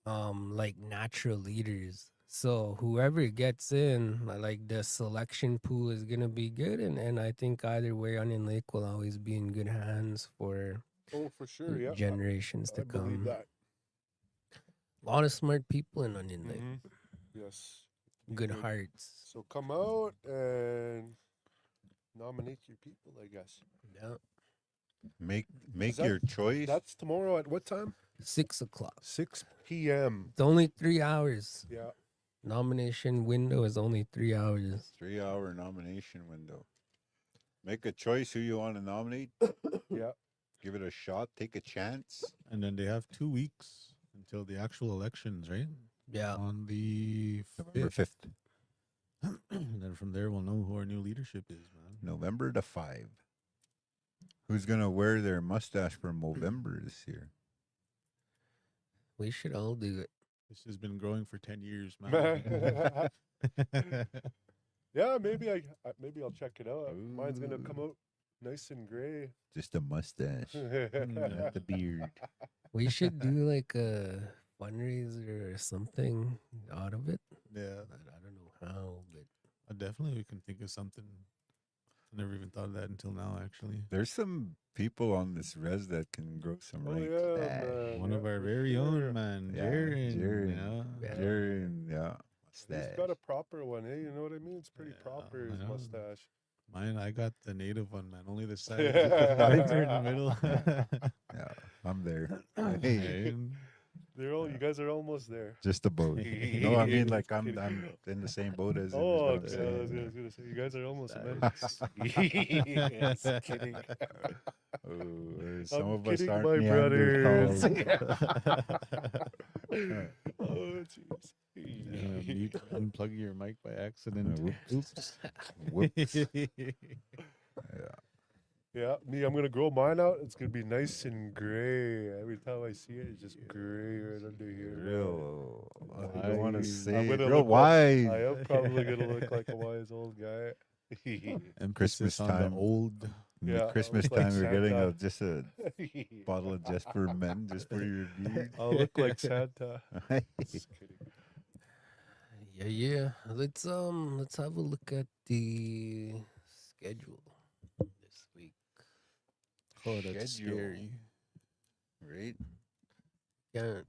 A: like natural leaders. So whoever gets in, like, the selection pool is gonna be good, and I think either way, Onion Lake will always be in good hands for
D: Oh, for sure. Yeah.
A: generations
D: I
A: to
D: believe
A: come.
D: that.
A: A lot of smart people in Onion Lake,
D: Mhm. Yes.
A: good
D: Good.
A: hearts.
D: So come out and nominate your people, I guess.
A: Yeah,
C: Make
D: Is that-
C: your choice.
D: That's tomorrow at what time?
A: 6 o'clock.
D: 6 p.m.
A: It's only 3 hours.
D: Yeah.
A: Nomination window is only 3 hours.
C: 3-hour nomination window. Make a choice who you want to nominate.
D: Yeah.
C: Give it a shot. Take a chance.
B: And then they have 2 weeks until the actual elections, right?
A: Yeah.
B: On the
C: November
B: 5th.
C: 5th.
B: And then from there, we'll know who our new leadership is, man.
C: November the 5. Who's gonna wear their mustache for Movember this year?
A: We should all do it.
B: This has been growing for 10 years, man.
D: Yeah, maybe I'll check it out. Mine's gonna come out nice and gray.
C: Just a mustache.
B: Not the beard.
A: We should do like a fundraiser or something out of it.
B: Yeah,
A: But I don't know how, but
B: definitely we can think of something. I never even thought of that until now, actually.
C: There's some people on this res that can grow some
D: Oh
C: right
D: yeah,
C: stash.
D: man.
B: One of
D: yeah,
B: our
D: for
B: very
D: sure.
B: own, man.
C: Yeah,
B: Jaren.
C: Jaren.
A: Yeah.
C: Jaren, yeah.
D: He's
C: Mustache.
D: got a proper one, eh? You know what I mean? It's pretty
B: Yeah,
D: proper,
B: I
D: his
B: know.
D: mustache.
B: Mine, I got the native one, man. Only the sides. The sides are in the middle.
C: Yeah, I'm there. Hey,
B: And
D: You guys are almost there.
C: just a boat. No, I mean like
D: Kidding.
C: I'm in the same boat as him.
D: Oh,
C: is what I'm
D: okay. I
C: saying.
D: was gonna say you guys are almost men.
B: Sides.
D: Just kidding.
C: Oh, some
D: I'm
C: of us
D: kidding,
C: aren't
D: my brothers.
C: Neanderthals.
D: Oh, jeez.
B: Unplug your mic by accident.
C: Whoops. Whoops.
D: Yeah, I'm gonna grow mine out. It's gonna be nice and gray. Every time I see it, it's just gray right under here. man.
C: Real. I don't want to
B: Wise.
C: say
D: I'm
C: it.
D: gonna
C: Real
D: look
C: wise.
D: I am probably gonna look like a wise old guy.
B: Emphasis on
C: time.
B: the old.
C: In
D: Yeah,
C: the
D: I
C: Christmas
D: look like
C: time, we're getting
D: Santa.
C: just a bottle of just for men, just for your beard.
D: I'll look like Santa. Just kidding.
A: yeah. Let's have a look at the schedule this week.
B: Oh, that's
C: Schedule.
B: scary.
C: Right?
A: Yeah,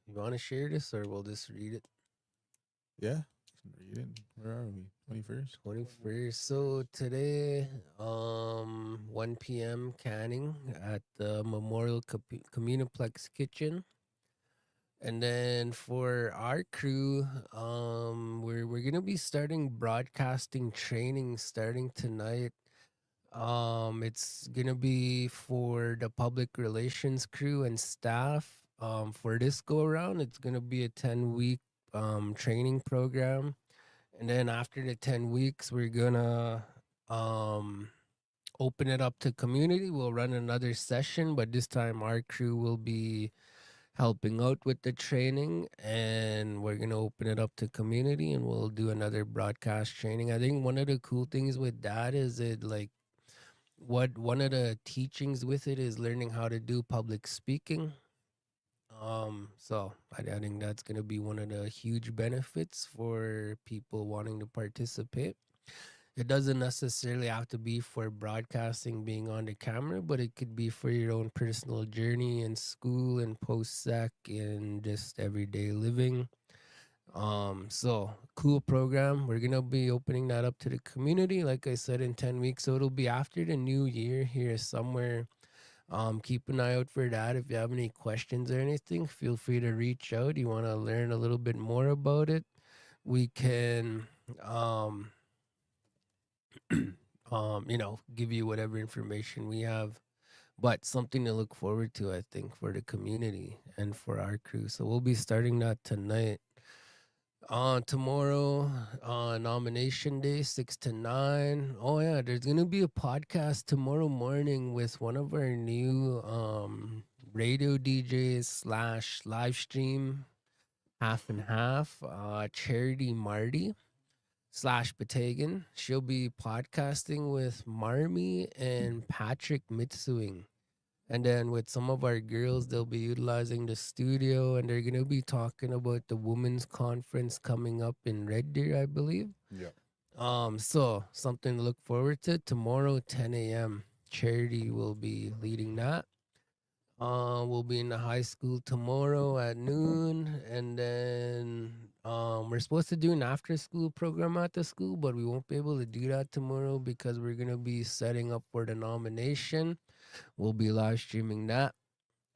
A: you want to share this or we'll just read it?
B: Yeah. Read it. Where are we? 21st?
A: 21st. So today, 1 p.m. canning at the Memorial Communiplex Kitchen. And then for our crew, we're gonna be starting broadcasting training starting tonight. It's gonna be for the public relations crew and staff. For this go around, it's gonna be a 10-week training program. And then after the 10 weeks, we're gonna open it up to community. We'll run another session, but this time our crew will be helping out with the training, and we're gonna open it up to community and we'll do another broadcast training. I think one of the cool things with that is it like what one of the teachings with it is learning how to do public speaking. So I think that's gonna be one of the huge benefits for people wanting to participate. It doesn't necessarily have to be for broadcasting, being on the camera, but it could be for your own personal journey in school and post sec and just everyday living. So cool program. We're gonna be opening that up to the community, like I said, in 10 weeks. So it'll be after the new year here somewhere. Keep an eye out for that. If you have any questions or anything, feel free to reach out. You want to learn a little bit more about it, we can give you whatever information we have. But something to look forward to, I think, for the community and for our crew. So we'll be starting that tonight. Tomorrow, nomination day, 6 to 9. Oh yeah, there's gonna be a podcast tomorrow morning with one of our new radio DJs slash live stream, half and half. Charity Marty slash Batagan. She'll be podcasting with Marmy and Patrick Mitsuing. And then with some of our girls, they'll be utilizing the studio and they're going to be talking about the women's conference coming up in Red Deer, I believe.
D: Yeah.
A: So something to look forward to. Tomorrow, 10 a.m. Charity will be leading that. We'll be in the high school tomorrow at noon, and then we're supposed to do an after school program at the school, but we won't be able to do that tomorrow because we're gonna be setting up for the nomination. We'll be live streaming that.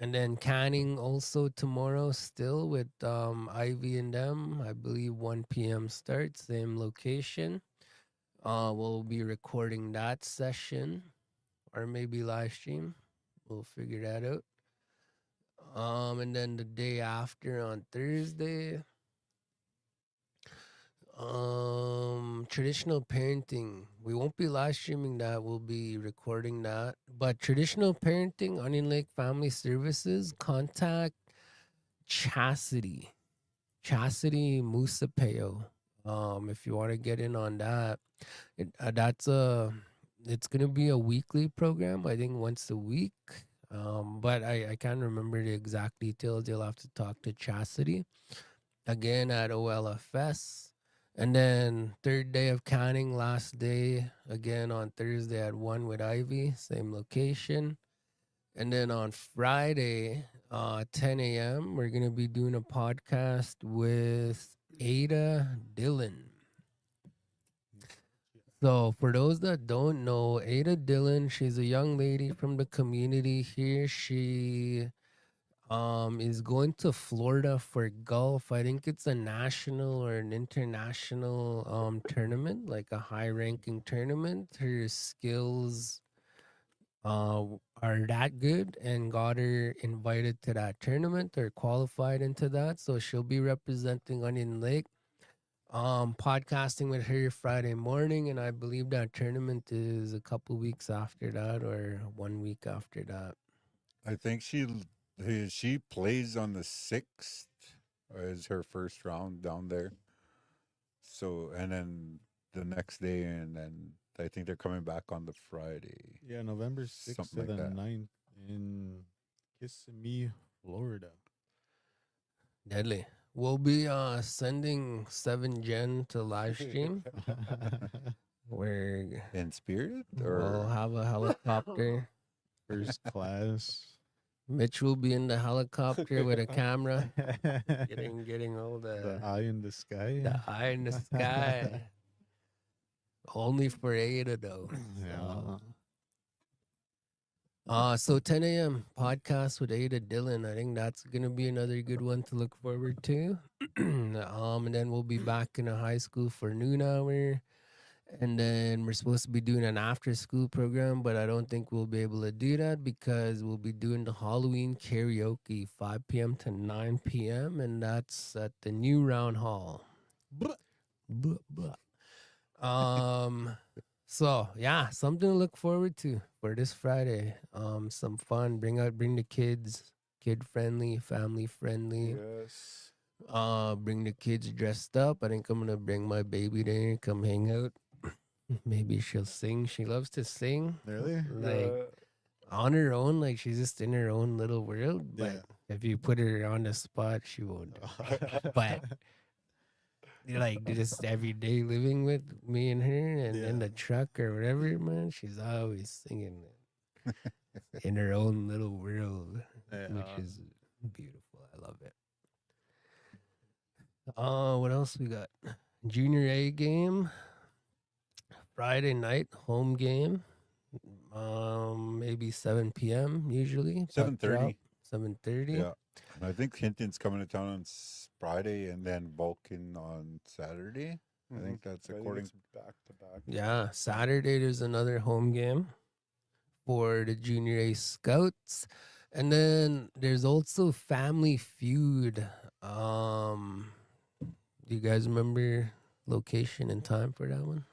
A: And then canning also tomorrow still with Ivy and them. I believe 1 p.m. start, same location. We'll be recording that session or maybe live stream. We'll figure that out. And then the day after on Thursday, Traditional parenting. We won't be live streaming that. We'll be recording that. But traditional parenting, Onion Lake Family Services, contact Chastity. Chastity Musapeo. If you want to get in on that, that's it's gonna be a weekly program. I think once a week. But I can't remember the exact details. You'll have to talk to Chastity again at OLFS. And then third day of canning, last day again on Thursday at 1 with Ivy, same location. And then on Friday, 10 a.m., we're going to be doing a podcast with Ada Dillon. So, for those that don't know, Ada Dillon, she's a young lady from the community here. She is going to Florida for golf. I think it's a national or an international tournament, like a high ranking tournament. Her skills are that good and got her invited to that tournament or qualified into that. So she'll be representing Onion Lake. Podcasting with her Friday morning, and I believe that tournament is a couple weeks after that or 1 week after that.
C: I think she plays on the 6th is her first round down there. So and then the next day, and then I think they're coming back on the Friday.
B: Yeah, November 6th
C: Something
B: to
C: like
B: the
C: that.
B: 9th in Kissimmee, Florida.
A: Deadly. We'll be sending 7 Gen to live stream. Where
C: In Spirit
A: we'll
C: or
A: have a helicopter.
B: First class.
A: Mitch will be in the helicopter with a camera, getting all
B: The eye in the sky.
A: the eye in the sky. Only for Ada though.
B: Yeah.
A: So 10 a.m. podcast with Ada Dillon. I think that's gonna be another good one to look forward to. And then we'll be back in a high school for noon hour. And then we're supposed to be doing an after school program, but I don't think we'll be able to do that because we'll be doing the Halloween karaoke 5 p.m. to 9 p.m. and that's at the New Round Hall. Blah, blah. So yeah, something to look forward to for this Friday. Some fun. Bring the kids, kid friendly, family friendly.
D: Yes.
A: Bring the kids dressed up. I think I'm gonna bring my baby there, come hang out. Maybe she'll sing. She loves to sing.
B: Really?
A: Like on her own, like she's just in her own little world. But
B: Yeah.
A: if you put her on the spot, she won't. But like just every day living with me and her and in the truck or whatever, man, she's always singing in her own little world, which is beautiful. I love it. What else we got? Junior A game. Friday night home game. Maybe 7 p.m. usually.
C: 7:30.
A: 7:30.
C: Yeah. And I think Hinton's coming to town on Friday and then Vulcan on Saturday. I think that's according
D: it's back to back.
A: Yeah, Saturday there's another home game for the Junior A Scouts. And then there's also Family Feud. Do you guys remember location and time for that one?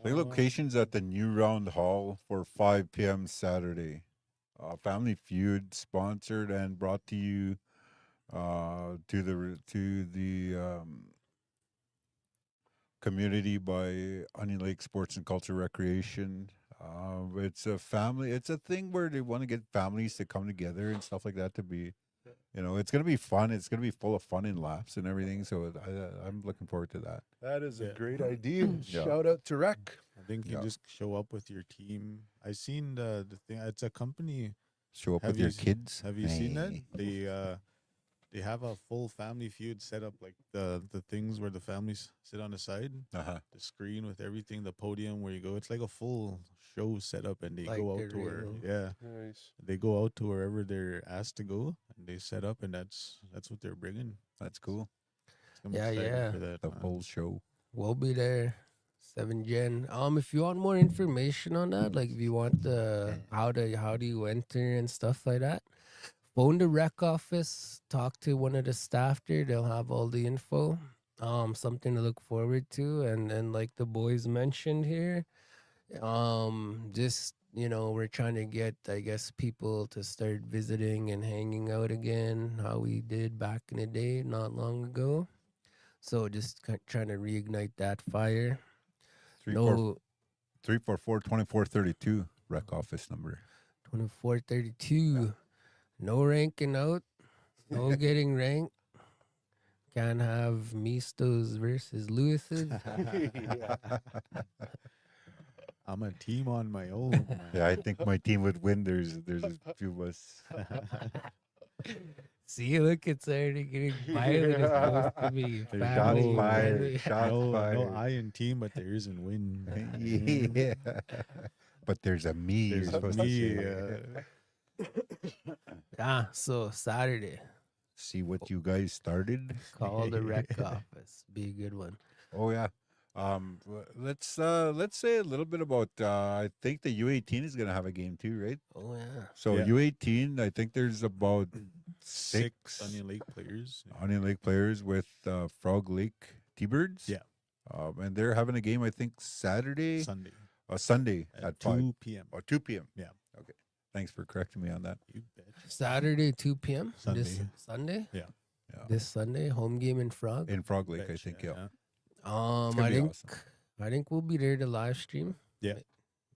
C: The location's at the New Round Hall for 5 p.m. Saturday. Family Feud sponsored and brought to you to the community by Onion Lake Sports and Culture Recreation. It's a family. It's a thing where they want to get families to come together and stuff like that to be. It's going to be fun. It's going to be full of fun and laughs and everything. So I'm looking forward to that.
D: That is a
B: Yeah.
D: great idea.
C: Yeah.
D: Shout out to Rec.
B: I think you
C: Yeah.
B: just show up with your team. I seen the thing. It's a company.
C: Show up
B: Have
C: with
B: you
C: your
B: s-
C: kids.
B: Have you seen that?
C: Hey.
B: They have a full Family Feud set up, like the things where the families sit on the side,
C: Uh-huh.
B: the screen with everything, the podium where you go. It's like a full show set up, and they
A: Like
B: go
A: the
B: out to where
A: real-
D: Nice.
B: they go out to wherever they're asked to go, and they set up, and that's what they're bringing.
C: That's cool.
B: I'm
A: Yeah,
B: excited
A: yeah.
B: for that,
C: The
B: man.
C: full show.
A: We'll be there. 7 Gen. If you want more information on that, like if you want the how do you enter and stuff like that, phone the rec office, talk to one of the staff there. They'll have all the info. something to look forward to, and like the boys mentioned here, just we're trying to get, I guess, people to start visiting and hanging out again, how we did back in the day not long ago. So just trying to reignite that fire.
C: Three four
A: No
C: 344 2432 rec office number.
A: 2432. No ranking out. No getting ranked. Can't have Mistos versus Lewis's.
D: Yeah.
B: I'm a team on my own, man.
C: Yeah, I think my team would win. There's a few of us.
A: See, look, it's already getting violent. It's supposed to be
C: There's
A: family
C: shots fired.
A: friendly.
C: Shots
B: no
C: fired.
B: iron team, but there isn't win.
C: Yeah. But there's a me. You're
B: There's
C: supposed to
B: me.
C: say.
A: Yeah, so Saturday,
C: See what you guys started.
A: call the rec office. Be a good one.
C: Oh yeah. Let's say a little bit about. I think the U18 is gonna have a game too, right?
A: Oh, yeah.
C: So
B: Yeah.
C: U18, I think there's about
B: Six
C: six
B: Onion Lake players.
C: Onion Lake players with Frog Lake T-Birds.
B: Yeah.
C: And they're having a game. I think Saturday,
B: Sunday
C: Sunday at 5
B: 2 p.m.
C: or 2 p.m.
B: Yeah.
C: Okay. Thanks for correcting me on that.
B: You bet.
A: Saturday, 2 p.m. This
B: Sunday.
A: Sunday?
C: Yeah.
A: This Sunday, home game in Frog.
C: In Frog Lake, I
B: Betcha,
C: think. Yeah.
A: I
C: be
A: think
C: awesome.
A: I think we'll be there to live stream.
B: Yeah.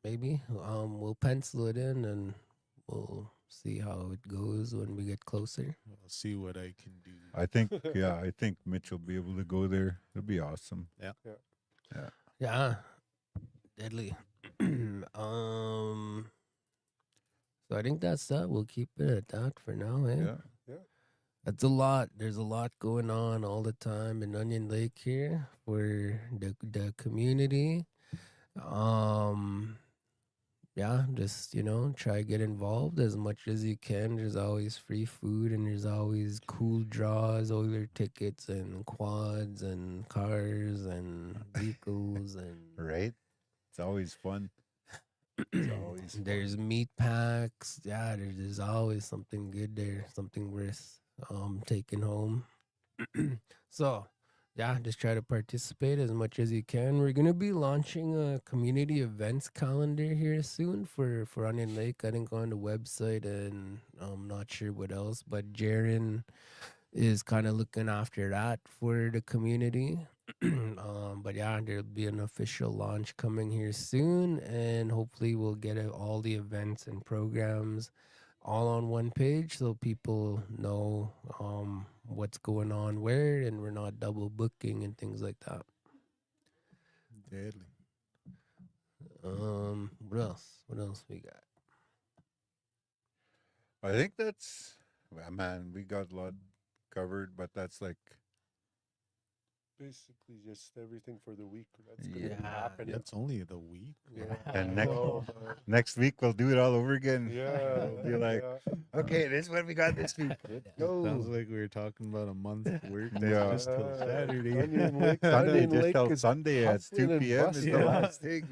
A: Maybe. We'll pencil it in and we'll see how it goes when we get closer.
B: I'll see what I can do.
C: I think. Yeah. I think Mitch will be able to go there. It'll be awesome.
A: Yeah. Deadly. So I think that's that. We'll keep it at that for now, eh?
C: Yeah.
A: That's a lot. There's a lot going on all the time in Onion Lake here for the community. Yeah, just try to get involved as much as you can. There's always free food and there's always cool draws, over tickets and quads and cars and vehicles and
C: Right. It's always fun. It's always fun.
A: there's meat packs. Yeah, there's always something good there, something worth taking home. So yeah, just try to participate as much as you can. We're gonna be launching a community events calendar here soon for Onion Lake. I think on the website, and I'm not sure what else, but Jaren is kind of looking after that for the community. But yeah, there'll be an official launch coming here soon, and hopefully we'll get all the events and programs all on one page so people know what's going on where, and we're not double booking and things like that.
B: Deadly.
A: What else? What else we got?
C: I think that's. Man, we got a lot covered, but that's like.
D: Basically, just everything for the week that's going to be
A: Yeah.
D: happening.
B: That's only the week.
D: Yeah.
C: And
D: No,
C: next week we'll do it all over again.
D: yeah.
C: We'll be like,
D: yeah.
C: okay, this is what we got this week. Let's
B: Sounds
C: go.
B: like we were talking about a month work. That's
C: Yeah.
B: just till Saturday.
D: Onion Lake,
C: Sunday,
D: Onion
C: just
D: Lake
C: till
D: is
C: Sunday at
D: hustling
C: 2
D: and
C: p.m. is the
D: bustling.
C: last thing.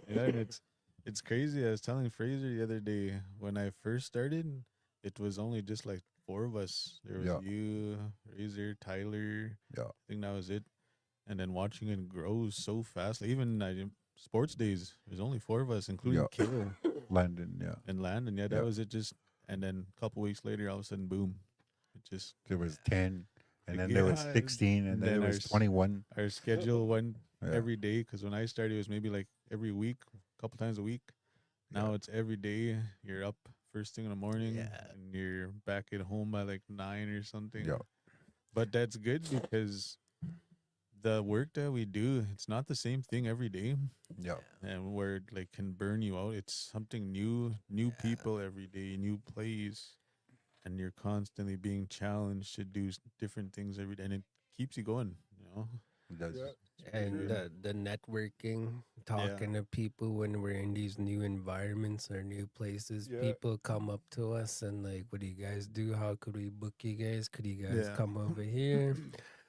B: Yeah, and it's crazy. I was telling Fraser the other day when I first started, it was only just like four of us. There was
C: Yeah.
B: you, Fraser, Tyler.
C: Yeah.
B: I think that was it. And then watching it grow so fast. Like even sports days, there's only four of us, including
C: Yeah.
B: Kayla
C: Landon, yeah.
B: and Landon. Yeah, that
C: Yeah.
B: was it. Just and then a couple weeks later, all of a sudden, boom! It just
C: There was 10, and
B: Like,
C: then there was
B: yeah,
C: 16, and then
B: then
C: there was
B: our
C: 21.
B: our schedule went
C: Yeah.
B: every day. Because when I started, it was maybe like every week, a couple times a week. Now
C: Yeah.
B: it's every day. You're up first thing in the morning,
A: Yeah.
B: and you're back at home by like 9 or something.
C: Yeah.
B: But that's good because the work that we do, it's not the same thing every day,
C: Yeah.
B: and where it like can burn you out. It's something new, new people every day, new plays, and you're constantly being challenged to do different things every day, and it keeps you going.
C: That's,
D: Yeah.
A: And the networking, talking to people when we're in these new environments or new places.
D: Yeah.
A: People come up to us and like, what do you guys do? How could we book you guys? Could you guys
B: Yeah.
A: come over here?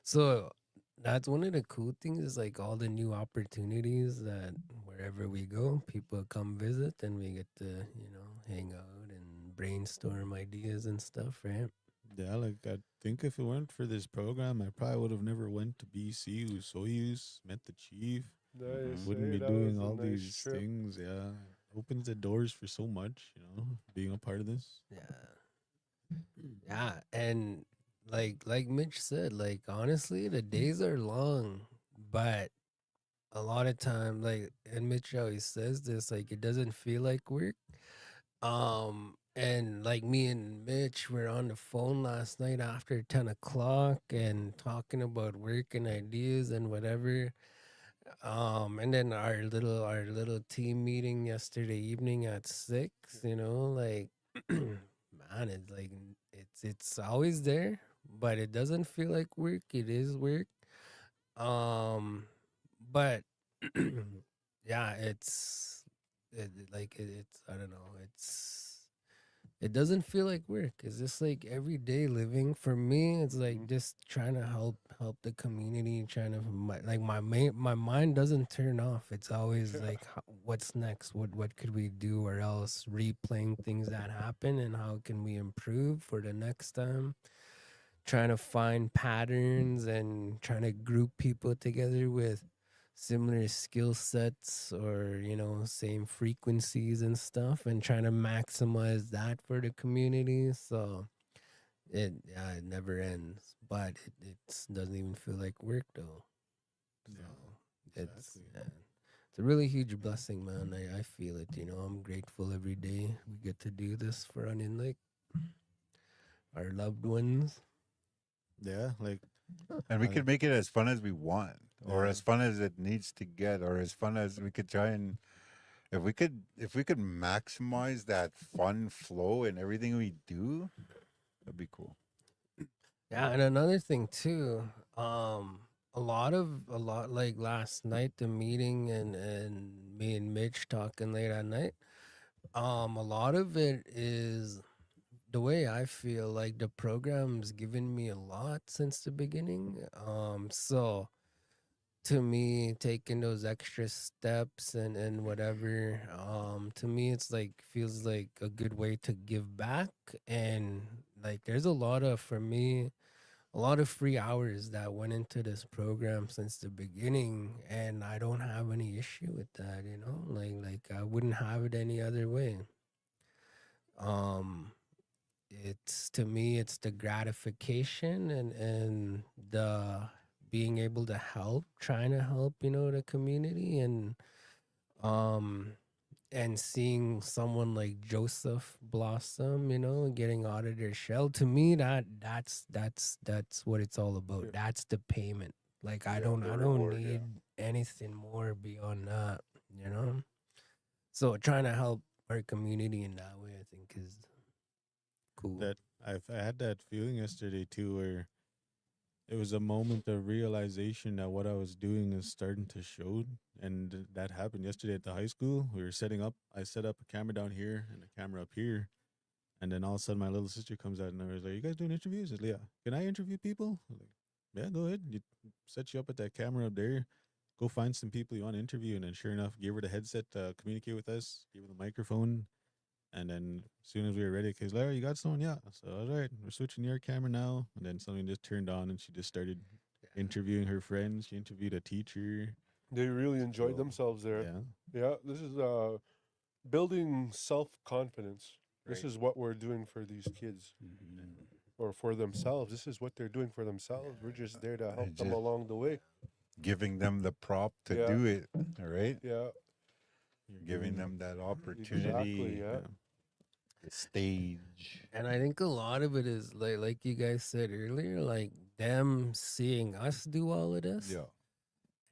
A: So that's one of the cool things, is like all the new opportunities that wherever we go, people come visit and we get to, hang out and brainstorm ideas and stuff, right?
B: Yeah, like I think if it weren't for this program, I probably would have never went to BC with Soyuz, met the chief,
D: Nice.
B: wouldn't
D: Hey,
B: be
D: that was
B: doing
D: a
B: all
D: nice
B: these
D: trip.
B: things. Yeah, opens the doors for so much. Being a part of this.
A: Yeah. Yeah, and like Mitch said, like honestly, the days are long, but a lot of time, like, and Mitch always says this, like it doesn't feel like work. And like me and Mitch were on the phone last night after 10 o'clock and talking about work and ideas and whatever. And then our little team meeting yesterday evening at 6. Like man, it's like it's always there, but it doesn't feel like work. It is work. Um, but yeah, it's I don't know. It doesn't feel like work. It's just like everyday living for me. It's like just trying to help the community. Trying to my mind doesn't turn off. It's always
D: Yeah.
A: like what's next? What could we do? Or else replaying things that happen and how can we improve for the next time? Trying to find patterns and trying to group people together with similar skill sets or same frequencies and stuff, and trying to maximize that for the community. So it never ends, but it doesn't even feel like work though. So it's
B: Exactly.
A: yeah, it's a really huge blessing, man. I feel it. I'm grateful every day we get to do this for like our loved ones.
B: Yeah, like
C: And we
B: I,
C: could make it as fun as we want, or
B: yeah,
C: as fun as it needs to get, or as fun as we could try and if we could maximize that fun flow in everything we do, that'd be cool.
A: Yeah, and another thing too, a lot like last night, the meeting and me and Mitch talking late at night. A lot of it is the way I feel like the program's given me a lot since the beginning. So to me, taking those extra steps and whatever, to me it's like feels like a good way to give back. And like there's a lot of for me a lot of free hours that went into this program since the beginning, and I don't have any issue with that. Like I wouldn't have it any other way. um it's to me it's the gratification and the being able to help, trying to help the community, um and seeing someone like Joseph blossom, getting out of their shell. To me, that's what it's all about.
D: Yeah.
A: That's the payment. Like I
D: Yeah,
A: don't
D: the
A: I don't
D: reward.
A: need
D: Yeah.
A: anything more beyond that, you know. So trying to help our community in that way, I think, is cool.
B: that I had that feeling yesterday too, where it was a moment of realization that what I was doing is starting to show. And that happened yesterday at the high school. We were setting up. I set up a camera down here and a camera up here. And then all of a sudden, my little sister comes out and I was like, "You guys doing interviews?" I said, "Yeah." "Can I interview people?" I was like, "Yeah, go ahead." You set you up at that camera up there. Go find some people you want to interview. And then, sure enough, give her the headset to communicate with us. Give her the microphone. And then, as soon as we were ready, because Larry, you got someone? Yeah. So, all right, we're switching to your camera now. And then something just turned on, and she just started interviewing her friends. She interviewed a teacher.
D: They really enjoyed
B: So,
D: themselves there.
B: yeah,
D: Yeah, this is building self confidence. This
C: Right.
D: is what we're doing for these kids or for themselves. This is what they're doing for themselves. We're just there to help
C: And
D: them
C: just
D: along the way.
C: giving them the prop to
D: Yeah,
C: do it. All right,
D: yeah,
B: you're
C: giving
B: giving,
C: them that
D: exactly.
C: opportunity,
D: Yeah,
B: yeah,
C: the stage.
A: And I think a lot of it is like you guys said earlier, like them seeing us do all of this.
C: Yeah,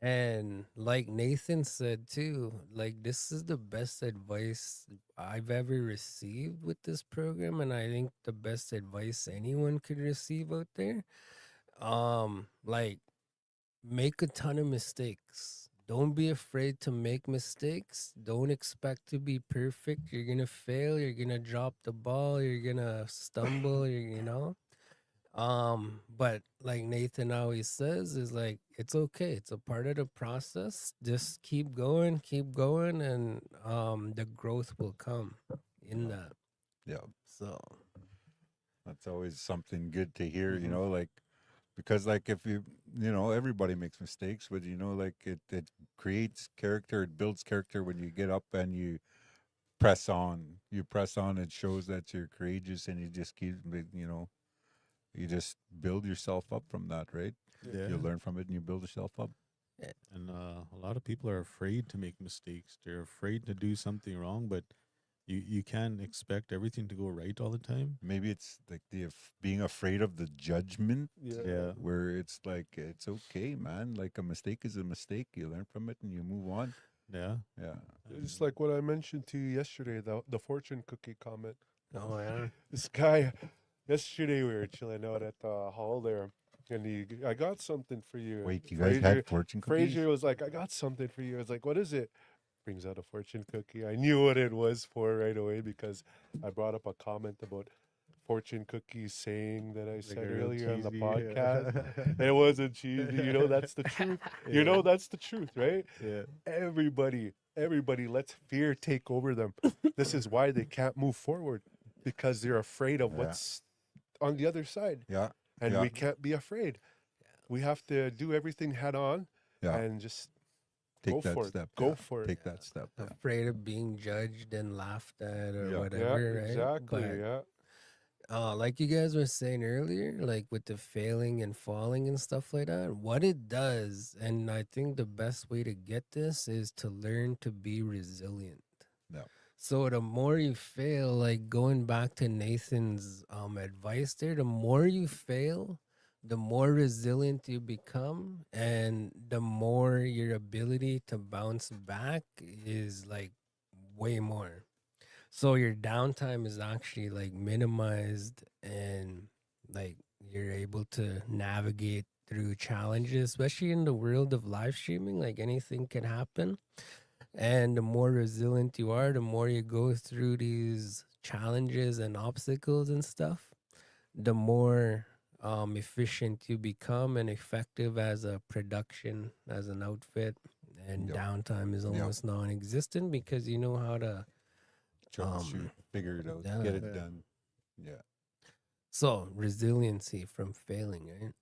A: And like Nathan said too, like this is the best advice I've ever received with this program, and I think the best advice anyone could receive out there. Like make a ton of mistakes. Don't be afraid to make mistakes. Don't expect to be perfect. You're gonna fail. You're gonna drop the ball. You're gonna stumble. But like Nathan always says, is like it's okay. It's a part of the process. Just keep going, and the growth will come in
C: yeah,
A: that.
C: yeah.
A: So
C: That's always something good to hear,
D: Mhm.
C: like because like if everybody makes mistakes, but like it creates character, it builds character when you get up and you press on. You press on, it shows that you're courageous and you just keep you just build yourself up from that, right?
B: Yeah.
C: You learn from it and you build yourself up.
B: And a lot of people are afraid to make mistakes. They're afraid to do something wrong, but you can't expect everything to go right all the time.
C: Maybe it's like being afraid of the judgment,
D: Yeah.
B: Yeah.
C: where it's like it's okay, man. Like a mistake is a mistake. You learn from it and you move on.
B: Yeah.
C: Yeah.
D: It's like what I mentioned to you yesterday, the fortune cookie comment.
A: Oh yeah.
D: This guy, yesterday we were chilling out at the hall there, and I got something for you.
C: Wait, you guys had fortune cookies?
D: Fraser was like, I got something for you. I was like, what is it? Brings out a fortune cookie. I knew what it was for right away because I brought up a comment about fortune cookies saying that I
B: Like
D: said
B: a real
D: earlier on the
B: cheesy,
D: podcast. It wasn't cheesy. You know, that's the truth. You know, that's the truth, right?
B: Yeah.
D: Everybody lets fear take over them. This is why they can't move forward because they're afraid of
C: Yeah.
D: what's on the other side.
C: Yeah.
D: And
C: Yeah.
D: we can't be afraid. We have to do everything head on
C: Yeah.
D: and just
C: Take
D: go
C: that
D: for it.
C: step.
D: Go
C: yeah.
D: for it.
C: Take that step. Yeah.
A: Afraid of being judged and laughed at or
C: Yeah.
D: Yeah,
A: whatever, right?
D: exactly.
A: But
D: Yeah.
A: like you guys were saying earlier, like with the failing and falling and stuff like that, what it does, and I think the best way to get this is to learn to be resilient.
C: Yeah.
A: So the more you fail, like going back to Nathan's advice there, the more you fail, the more resilient you become, and the more your ability to bounce back is like way more. So your downtime is actually like minimized, and like you're able to navigate through challenges, especially in the world of live streaming. Like anything can happen. And the more resilient you are, the more you go through these challenges and obstacles and stuff, the more efficient you become and effective as a production, as an outfit. And
C: Yep.
A: downtime is
C: Yep.
A: almost non-existent because you know how to
C: Troubleshoot, figure it out,
A: yeah.
C: get it
B: Yeah.
C: done. Yeah.
A: So resiliency from failing, right?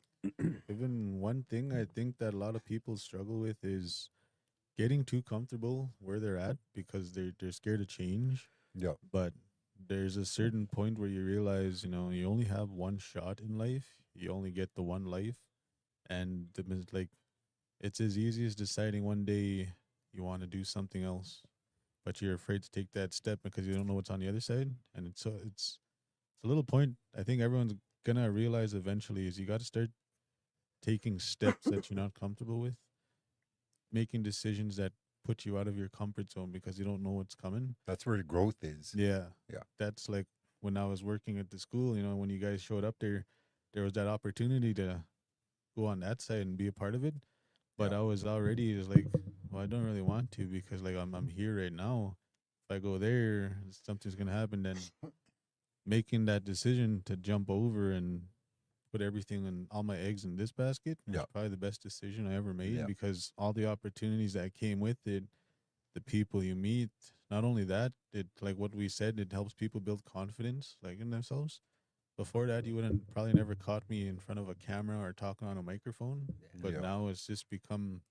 B: Even one thing I think that a lot of people struggle with is getting too comfortable where they're at because they're scared to change.
C: Yeah.
B: But there's a certain point where you realize, you only have one shot in life. You only get the one life, and like it's as easy as deciding one day you want to do something else, but you're afraid to take that step because you don't know what's on the other side. And it's a little point I think everyone's gonna realize eventually is you got to start taking steps that you're not comfortable with, making decisions that put you out of your comfort zone because you don't know what's coming.
C: That's where growth is.
B: Yeah.
C: Yeah.
B: That's like when I was working at the school, when you guys showed up there was that opportunity to go on that side and be a part of it. But
C: Yeah.
B: I was already just like, well, I don't really want to because like I'm here right now. If I go there, something's gonna happen. Then making that decision to jump over and put everything and all my eggs in this basket was
C: Yeah.
B: probably the best decision I ever made
C: Yeah.
B: because all the opportunities that came with it, the people you meet, not only that, it like what we said, it helps people build confidence like in themselves. Before that, you wouldn't probably never caught me in front of a camera or talking on a microphone. But
C: Yeah.
B: now it's just become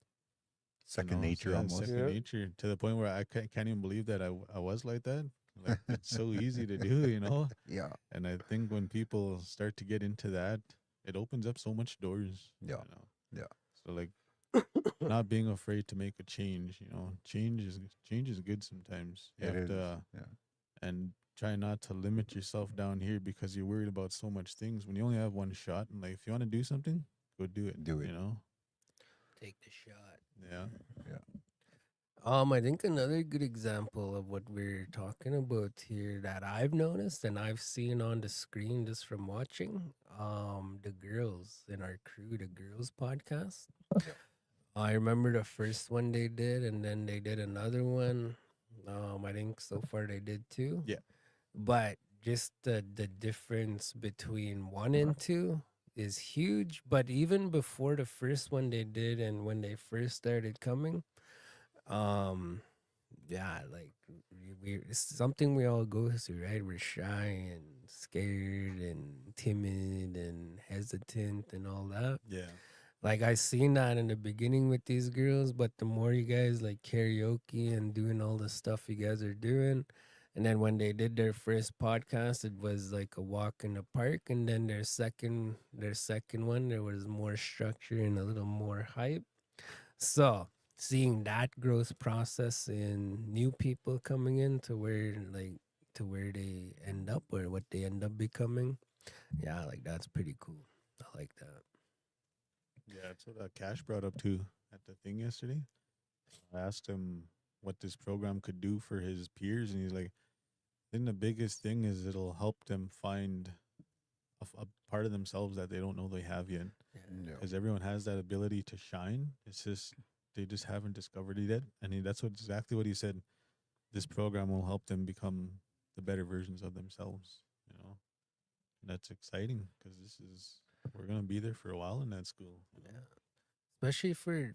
C: Second nature almost.
B: second
D: Yeah.
B: nature to the point where I can't even believe that I was like that. Like it's so easy to do.
C: Yeah.
B: And I think when people start to get into that, it opens up so much doors.
C: Yeah. Yeah.
B: So like not being afraid to make a change. Change is good sometimes. You
C: It
B: have
C: is.
B: to
C: Yeah.
B: and try not to limit yourself down here because you're worried about so much things. When you only have one shot, and like if you want to do something, go do it.
C: Do it.
A: Take the shot.
B: Yeah.
A: I think another good example of what we're talking about here that I've noticed and I've seen on the screen just from watching, the girls in our crew, the girls podcast. I remember the first one they did, and then they did another one. I think so far they did two.
B: Yeah.
A: But just the difference between one and two is huge. But even before the first one they did and when they first started coming, um yeah, like it's something we all go through, right? We're shy and scared and timid and hesitant and all that.
B: Yeah.
A: Like I seen that in the beginning with these girls, but the more you guys like karaoke and doing all the stuff you guys are doing, and then when they did their first podcast, it was like a walk in the park, and then their second one, there was more structure and a little more hype. So seeing that growth process in new people coming in to where they end up or what they end up becoming, yeah, like that's pretty cool. I like that.
B: Yeah, that's what Cash brought up too at the thing yesterday. I asked him what this program could do for his peers, and he's like, "I think the biggest thing is it'll help them find a part of themselves that they don't know they have yet.
C: Yeah.
B: Because everyone has that ability to shine. It's just they just haven't discovered it yet. And that's exactly what he said. This program will help them become the better versions of themselves. And that's exciting because we're gonna be there for a while in that school.
A: Yeah. Especially for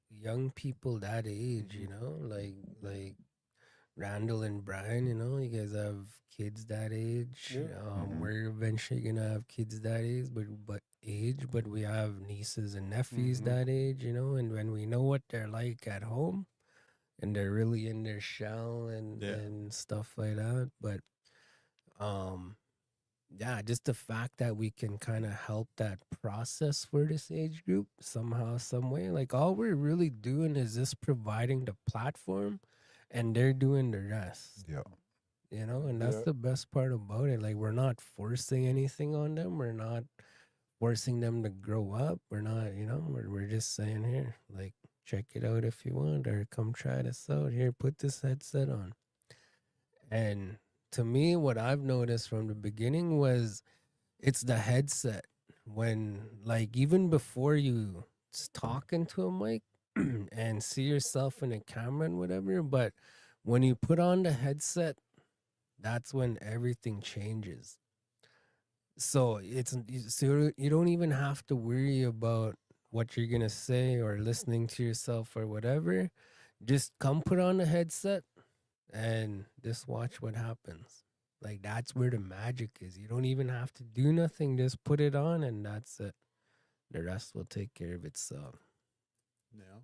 A: young people that age, like Randall and Brian, you guys have kids that age.
D: Yeah.
A: We're eventually gonna have kids that age, but we have nieces and nephews that age, and when we know what they're like at home, and they're really in their shell and
B: Yeah.
A: and stuff like that, but um yeah, just the fact that we can kind of help that process for this age group somehow, some way. Like all we're really doing is just providing the platform, and they're doing the rest.
C: Yeah.
A: And that's
D: Yeah.
A: the best part about it. Like we're not forcing anything on them. We're not forcing them to grow up. We're not, we're just saying here, like check it out if you want, or come try this out. Here, put this headset on. And to me, what I've noticed from the beginning was it's the headset. When, like, even before you talk into a mic and see yourself in a camera and whatever, but when you put on the headset, that's when everything changes. So you don't even have to worry about what you're gonna say or listening to yourself or whatever. Just come put on the headset and just watch what happens. Like that's where the magic is. You don't even have to do nothing. Just put it on and that's it. The rest will take care of itself.
B: Yeah.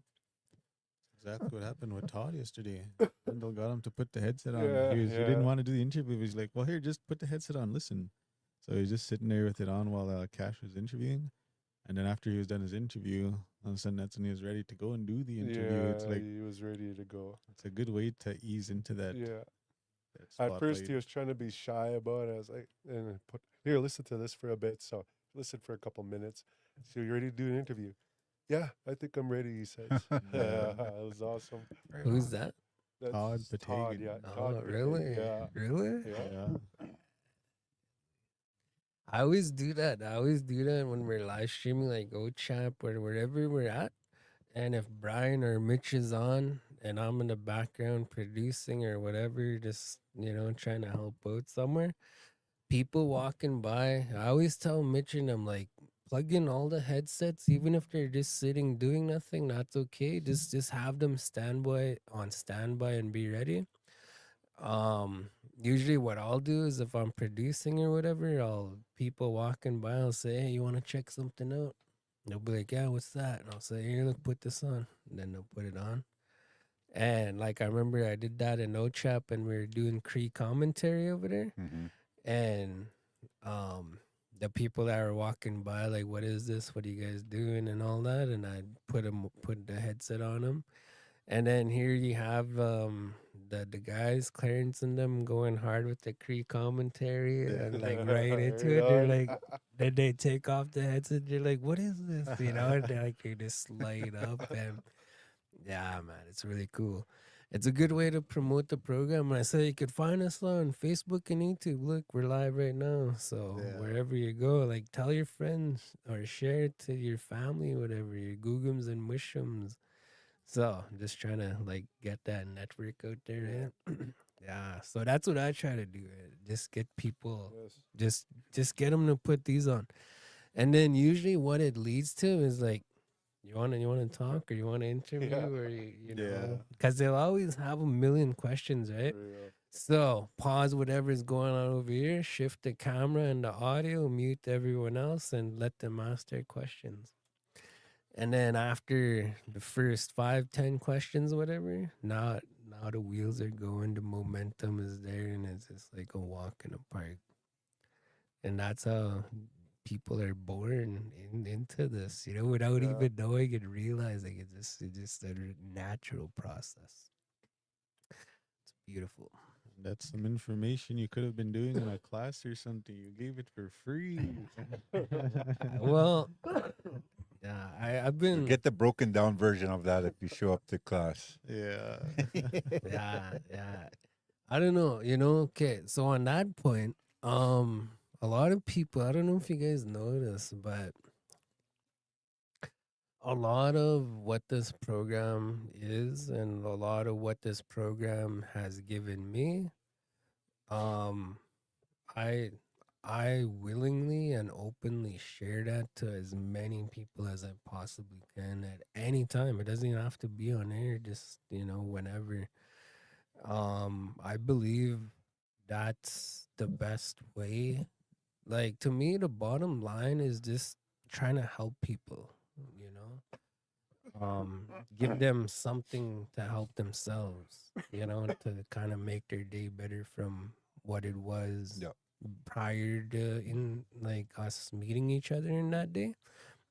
B: Exactly what happened with Todd yesterday. Wendell got him to put the headset on.
D: Yeah,
B: He didn't
D: yeah.
B: want to do the interview. He's like, "Well, here, just put the headset on. Listen." So he was just sitting there with it on while Cash was interviewing. And then after he was done his interview, all of a sudden that's when he was ready to go and do the interview. It's
D: Yeah,
B: like
D: he was ready to go.
B: it's a good way to ease into that.
D: Yeah.
B: that
D: At first,
B: spotlight.
D: he was trying to be shy about it. I was like, and put here, listen to this for a bit. So listen for a couple minutes. So you ready to do an interview? Yeah, I think I'm ready. He says. Yeah, it was awesome.
C: Right
A: Who's
C: on.
A: that?
D: That's
B: Todd
D: Todd.
B: Patagan.
D: Yeah,
A: Oh,
D: Todd. Patagan,
A: really?
D: Yeah,
A: Really?
D: yeah.
B: Yeah.
A: I always do that. I always do that when we're live streaming, like OCHAP or wherever we're at. And if Brian or Mitch is on and I'm in the background producing or whatever, just, trying to help out somewhere, people walking by, I always tell Mitch and I'm like, plug in all the headsets, even if they're just sitting doing nothing, that's okay. Just have them standby and be ready. Usually what I'll do is if I'm producing or whatever, people walking by, I'll say, hey, you want to check something out? They'll be like, yeah, what's that? And I'll say, here, look, put this on. And then they'll put it on. And like I remember I did that in OCHAP and we were doing Cree commentary over there.
C: Mm-hmm.
A: And the people that were walking by, like, what is this? What are you guys doing? And all that. And I put the headset on them. And then here you have the guys, Clarence and them, going hard with the Cree commentary and like right into it. They're like, then they take off the headset. They're like, what is this? And they just light up. And yeah, man, it's really cool. It's a good way to promote the program. And I say you could find us on Facebook and YouTube. Look, we're live right now. So
B: Yeah.
A: wherever you go, like tell your friends or share it to your family, whatever, your googums and mushums. So just trying to like get that network out there. Yeah. So that's what I try to do. Just get people,
D: Yes.
A: just get them to put these on. And then usually what it leads to is like, you want to talk or you want to interview
D: Yeah.
A: or you
B: Yeah.
A: know, because they'll always have a million questions, right?
D: For real.
A: So pause whatever's going on over here, shift the camera and the audio, mute everyone else, and let them ask their questions. And then after the first 5, 10 questions, whatever, now the wheels are going, the momentum is there, and it's just like a walk in the park. And that's how people are born into this, without
D: Yeah.
A: even knowing and realizing it's just a natural process. It's beautiful.
B: That's some information you could have been doing in a class or something. You gave it for free.
A: Well, yeah, I've
C: You
A: been,
C: get the broken down version of that if you show up to class.
B: Yeah.
A: yeah. I don't know, okay. So on that point, a lot of people, I don't know if you guys know this, but a lot of what this program is and a lot of what this program has given me, um, I I willingly and openly share that to as many people as I possibly can at any time. It doesn't even have to be on air, just whenever. I believe that's the best way. Like, to me, the bottom line is just trying to help people, you know. Give them something to help themselves, to kind of make their day better from what it was
C: Yeah.
A: prior to, in like us meeting each other in that day.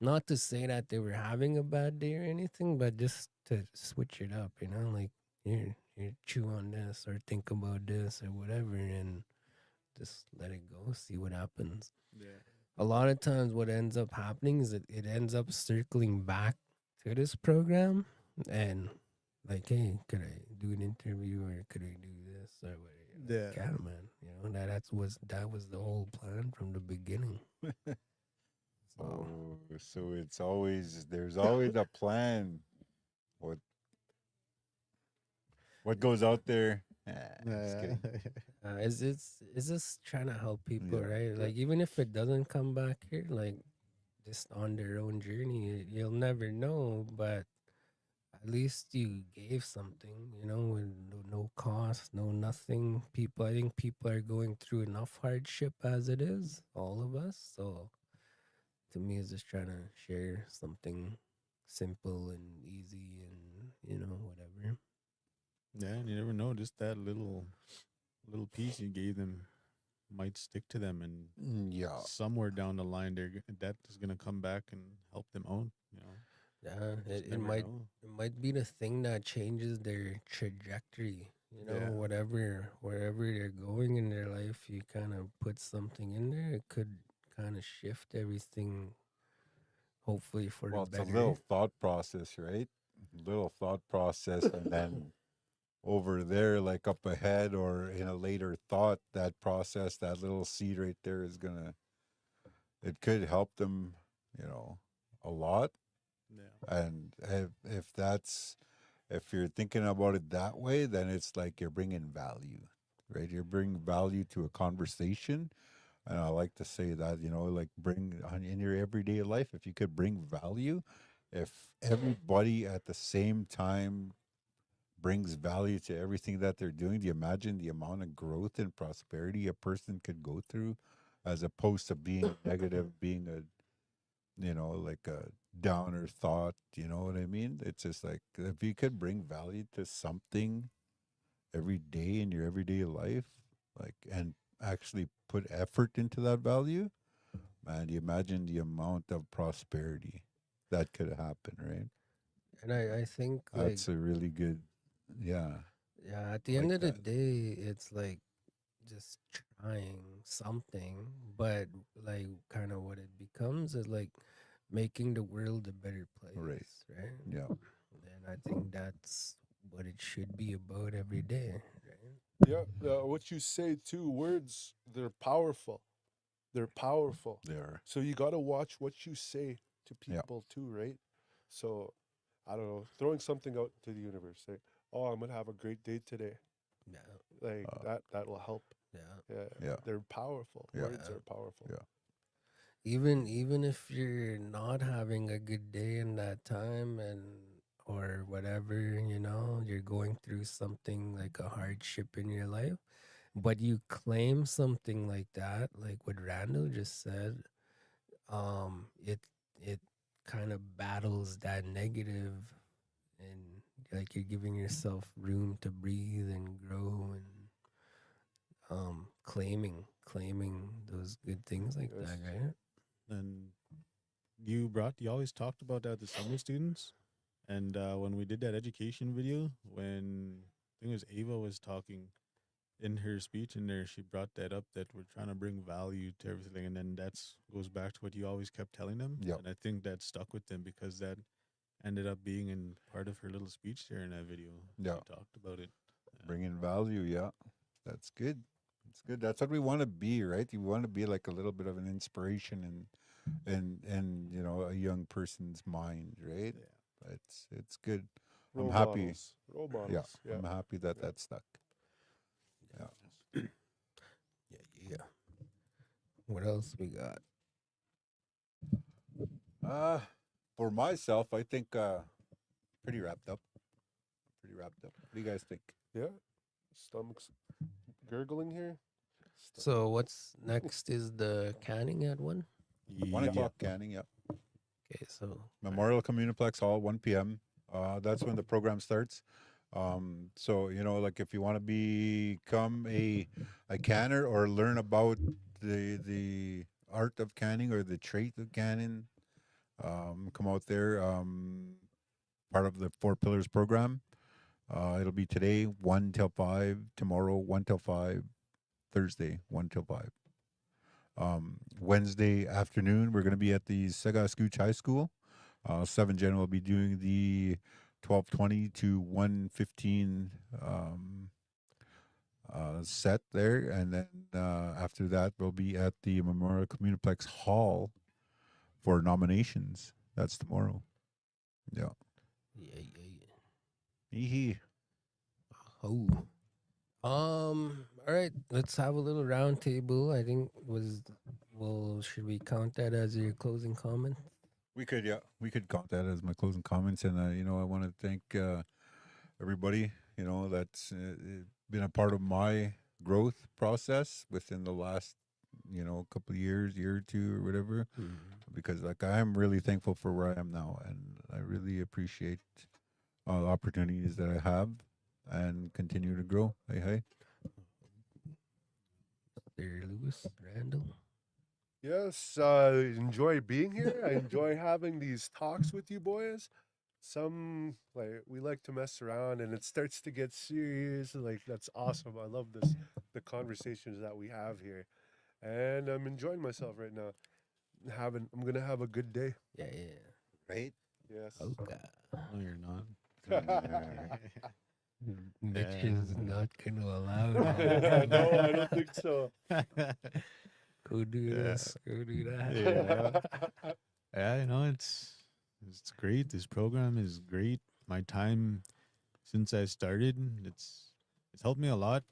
A: Not to say that they were having a bad day or anything, but just to switch it up, like here chew on this or think about this or whatever, and just let it go, see what happens.
B: Yeah.
A: A lot of times what ends up happening is that it ends up circling back to this program, and like, hey, could I do an interview or could I do this or what?
B: Yeah.
A: Yeah, man, that was the whole plan from the beginning. So
C: So there's always a plan. What what goes out there? Just
B: Yeah.
C: kidding.
A: it's just trying to help people,
C: Yeah.
A: right? Like, even if it doesn't come back here, like, just on their own journey, you'll never know, but at least you gave something, with no cost, no nothing. I think people are going through enough hardship as it is, all of us. So to me, it's just trying to share something simple and easy and, whatever.
B: Yeah, and you never know, just that little piece you gave them might stick to them, and
C: Yeah.
B: somewhere down the line that is gonna come back and help them out.
A: Yeah,
B: Just
A: it
B: never
A: might
B: know.
A: it might be the thing that changes their trajectory.
B: Yeah.
A: Wherever they're going in their life, you kind of put something in there. It could kind of shift everything, hopefully for the
C: Well, it's a
A: better.
C: little thought process, right? Little thought process, and then over there, like up ahead or in a later thought, that process, that little seed right there is gonna, it could help them, you know, a lot.
B: Yeah.
C: And if you're thinking about it that way, then it's like you're bringing value, right? You're bringing value to a conversation. And I like to say that, like in your everyday life, if you could bring value, if everybody at the same time brings value to everything that they're doing, do you imagine the amount of growth and prosperity a person could go through as opposed to being negative, being like a downer thought, you know what I mean? It's just like if you could bring value to something every day in your everyday life, like, and actually put effort into that value, man, you imagine the amount of prosperity that could happen, right?
A: And I think, like,
C: That's a really good, yeah,
A: yeah, at
C: I
A: the end
C: like
A: of the
C: that.
A: day, it's like just trying something, but like kind of what it becomes is like making the world a better
C: Right.
A: place, right?
C: Yeah.
A: And I think that's what it should be about every day, right?
D: Yeah, what you say too, words, they're powerful. They're powerful.
C: There.
D: So you got to watch what you say to
C: Yeah.
D: people too, right? So I don't know, throwing something out to the universe, say, "Oh, I'm gonna have a great day today."
A: Yeah,
D: Like
C: Uh,
D: that will help.
A: yeah,
D: Yeah,
C: yeah.
D: they're powerful.
C: Yeah.
D: Words
A: yeah.
D: are powerful.
C: Yeah.
A: Even if you're not having a good day in that time, and or whatever, you're going through something like a hardship in your life, but you claim something like that, like what Randall just said, it kind of battles that negative, and like you're giving yourself room to breathe and grow, and claiming those good things like
D: Yes.
A: that, right?
B: And you always talked about that, the summer students. And when we did that education video, when I think it was Ava was talking in her speech in there, she brought that up, that we're trying to bring value to everything. And then that's goes back to what you always kept telling them.
C: Yep.
B: And I think that stuck with them because that ended up being in part of her little speech there in that video.
C: Yeah.
B: She talked about it.
C: Bringing value. Yeah. That's good. That's good. That's what we want to be, right? You want to be like a little bit of an inspiration and you know, a young person's mind, right?
B: Yeah.
C: It's good. I'm
D: Role
C: happy.
D: models. Role
C: Yeah.
D: models. Yeah.
C: I'm happy that
D: Yeah.
C: that stuck.
A: Yeah, yeah. What else we got?
C: Uh for myself, I think pretty wrapped up. Pretty wrapped up. What do you guys think?
D: Yeah. Stomach's gurgling here.
A: So what's next is the canning at 1.
C: 1 o'clock canning, yeah.
A: Okay, so
C: Memorial Communiplex Hall, 1 p.m. That's when the program starts. So you know, like if you want to become a canner or learn about the art of canning or the trait of canning, come out there. Part of the 4 Pillars program. It'll be today 1 till 5, tomorrow 1 till 5, Thursday 1 till 5. Wednesday afternoon we're going to be at the Scooch High School. 7 Gen will be doing the 12:20 to 1:15 set there, and then after that we'll be at the Memorial Communiplex Hall for nominations. That's tomorrow. Yeah.
A: yeah, yeah,
C: Hee.
A: Oh. All right, let's have a little round table. I think should we count that as your closing comment?
C: We could, yeah, we could count that as my closing comments, and you know, I want to thank everybody, you know, that's been a part of my growth process within the last, you know, couple of years, year or two, or whatever. Because like I am really thankful for where I am now, and I really appreciate the opportunities that I have, and continue to grow. Hey, hey.
A: There, Lewis, Randall.
D: Yes, enjoy being here. I enjoy having these talks with you boys. Some like we like to mess around and it starts to get serious. Like that's awesome. I love the conversations that we have here. And I'm enjoying myself right now. I'm gonna have a good day.
A: Yeah, yeah.
C: Right?
D: Yes.
A: Okay.
B: No, you're not.
A: Mitch
B: Yeah.
A: is not gonna allow
D: No,
A: that.
D: I don't think so.
A: Go do
B: Yeah.
A: this. Go do that.
B: Yeah. Yeah, you know, it's great. This program is great. My time since I started, it's helped me a lot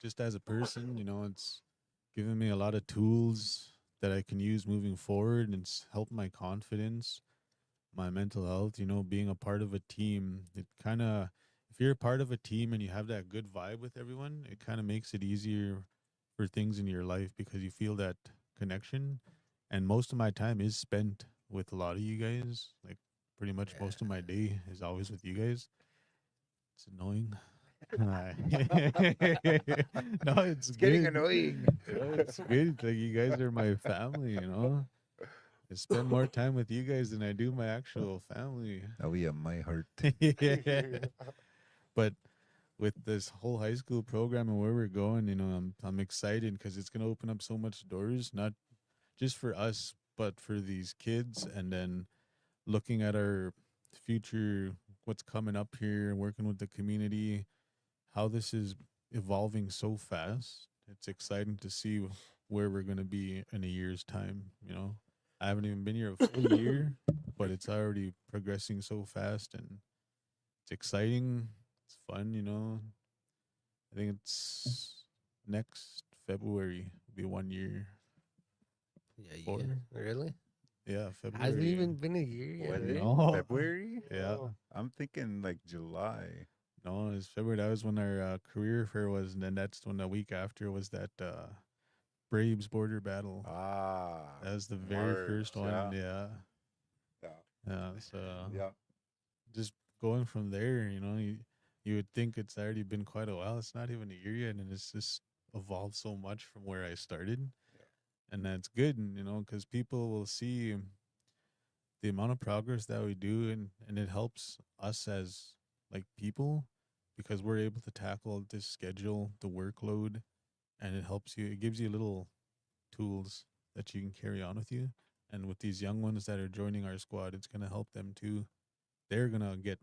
B: just as a person, you know, it's given me a lot of tools that I can use moving forward, and it's helped my confidence, my mental health, you know, being a part of a team. It kind of, if you're a part of a team and you have that good vibe with everyone, it kind of makes it easier for things in your life because you feel that connection. And most of my time is spent with a lot of you guys. Like pretty much most of my day is always with you guys. It's annoying. no, it's
C: Getting
B: good.
C: annoying.
B: You know, it's good. Like you guys are my family, you know. I spend more time with you guys than I do my actual family.
C: Oh yeah, my heart.
B: Yeah. But with this whole high school program and where we're going, you know, I'm excited because it's gonna open up so much doors, not just for us, but for these kids, and then looking at our future, what's coming up here, working with the community, how this is evolving so fast. It's exciting to see where we're going to be in a year's time. You know, I haven't even been here a full year, but it's already progressing so fast, and it's exciting. It's fun, you know. I think it's next February will be 1 year.
A: Yeah,
B: Four.
A: yeah. Really?
B: Yeah, February.
A: Hasn't even been a year yet.
C: Was
A: right?
C: it
B: No.
C: February?
B: Yeah.
D: Oh,
C: I'm thinking like July.
B: No, it's February. That was when our career fair was, and then that's when the week after was that Braves border battle.
C: Ah,
B: That was the very first
C: March,
B: one.
C: yeah,
B: Yeah,
C: yeah,
B: yeah. So
C: yeah.
B: just going from there, you would think it's already been quite a while. It's not even a year yet, and it's just evolved so much from where I started, and that's good. And because people will see the amount of progress that we do, and it helps us as like people because we're able to tackle this schedule, the workload, and it helps you. It gives you little tools that you can carry on with you. And with these young ones that are joining our squad, it's gonna help them too. They're gonna get,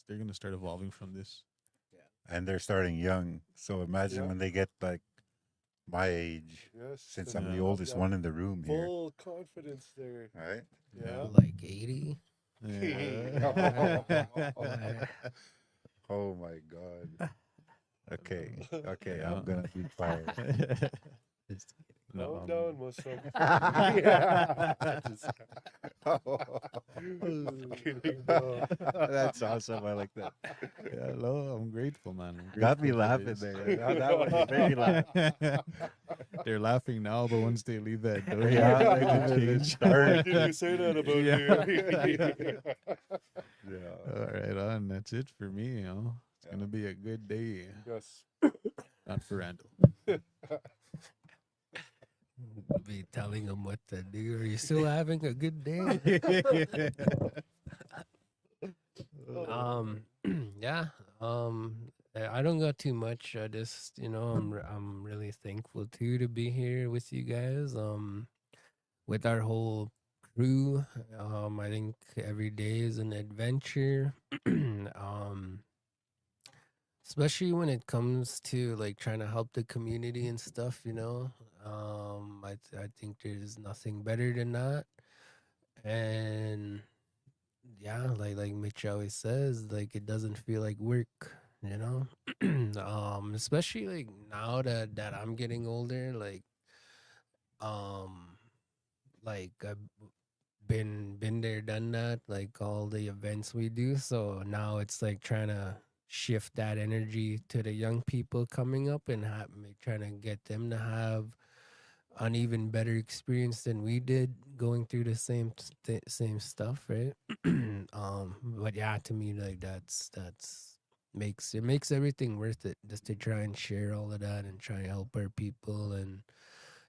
B: they're gonna start evolving from this.
C: And they're starting young, so imagine
D: Yeah.
C: when they get like my age,
D: Yes.
C: since
D: then
C: I'm the
B: Yeah.
C: oldest
D: that
C: one in the room here,
D: full confidence there.
C: right?
D: Yeah.
A: Like 80.
B: Yeah.
C: Oh my god. Okay, okay,
B: Yeah.
C: I'm gonna be quiet.
A: Just
B: No,
D: Calm down, Muslim. Kidding. No.
C: That's awesome. I like that.
B: Yeah, no, I'm grateful, man. I'm
C: Got me
B: grateful for
C: laughing
B: this.
C: there. That one made me laugh.
B: They're laughing now, but once they leave that door,
C: Yeah,
B: they can
C: they
B: change.
D: Why did you say that about
B: Yeah.
D: me?
C: Yeah.
B: All right, on. That's it for me. It's
C: Yeah.
B: gonna be a good day.
D: Yes.
B: Not for Randall.
A: be telling them what to do. Are you still having a good day? Um, yeah. I don't got too much. I just, I'm really thankful too to be here with you guys. With our whole crew. I think every day is an adventure. Especially when it comes to like trying to help the community and stuff. I think there's nothing better than that. And yeah, like Mitch always says, like it doesn't feel like work, you know. Especially like now that I'm getting older, um, I've been there, done that, like all the events we do. So now it's like trying to shift that energy to the young people coming up and trying to get them to have an even better experience than we did going through the same stuff, right? But yeah, to me, like that's makes everything worth it just to try and share all of that and try and help our people and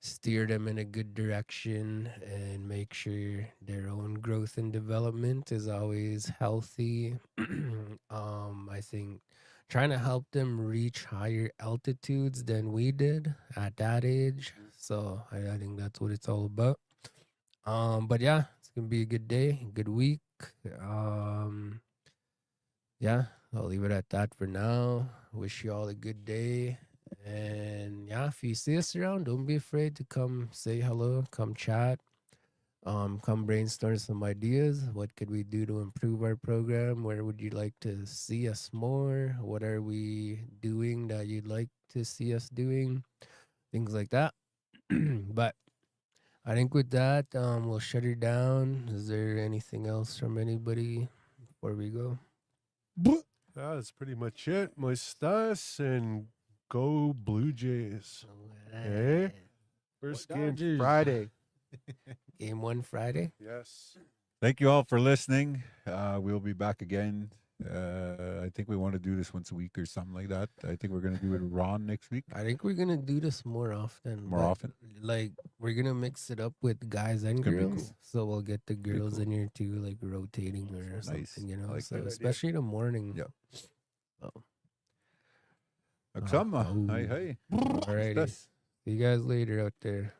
A: steer them in a good direction and make sure their own growth and development is always healthy. I think trying to help them reach higher altitudes than we did at that age. So I think that's what it's all about. But yeah, it's gonna be a good day, good week. Um, yeah, I'll leave it at that for now. Wish you all a good day. And yeah, if you see us around, don't be afraid to come say hello, come chat, come brainstorm some ideas. What could we do to improve our program? Where would you like to see us more? What are we doing that you'd like to see us doing? Things like that. But I think with that, we'll shut it down. Is there anything else from anybody before we go?
D: That's pretty much it. Mustache and go Blue Jays. Eh? First game
B: Dodgers.
D: Friday.
A: Game 1 Friday.
D: Yes.
C: Thank you all for listening. We'll be back again. I think we want to do this once a week or something like that. I think we're gonna do it with Ron next week.
A: I think we're gonna do this more often.
C: More
A: but,
C: often?
A: Like we're gonna mix it up with guys and
C: gonna be
A: girls.
C: cool.
A: So we'll get the girls
C: cool.
A: in here too, like rotating or
C: Nice.
A: something, you know.
C: I like
A: So
C: that idea.
A: especially in the morning.
C: Yeah.
A: Oh.
C: Aksama.
A: Oh.
C: Hi, hi.
A: Alrighty.
C: Mustache.
A: See you guys later out there.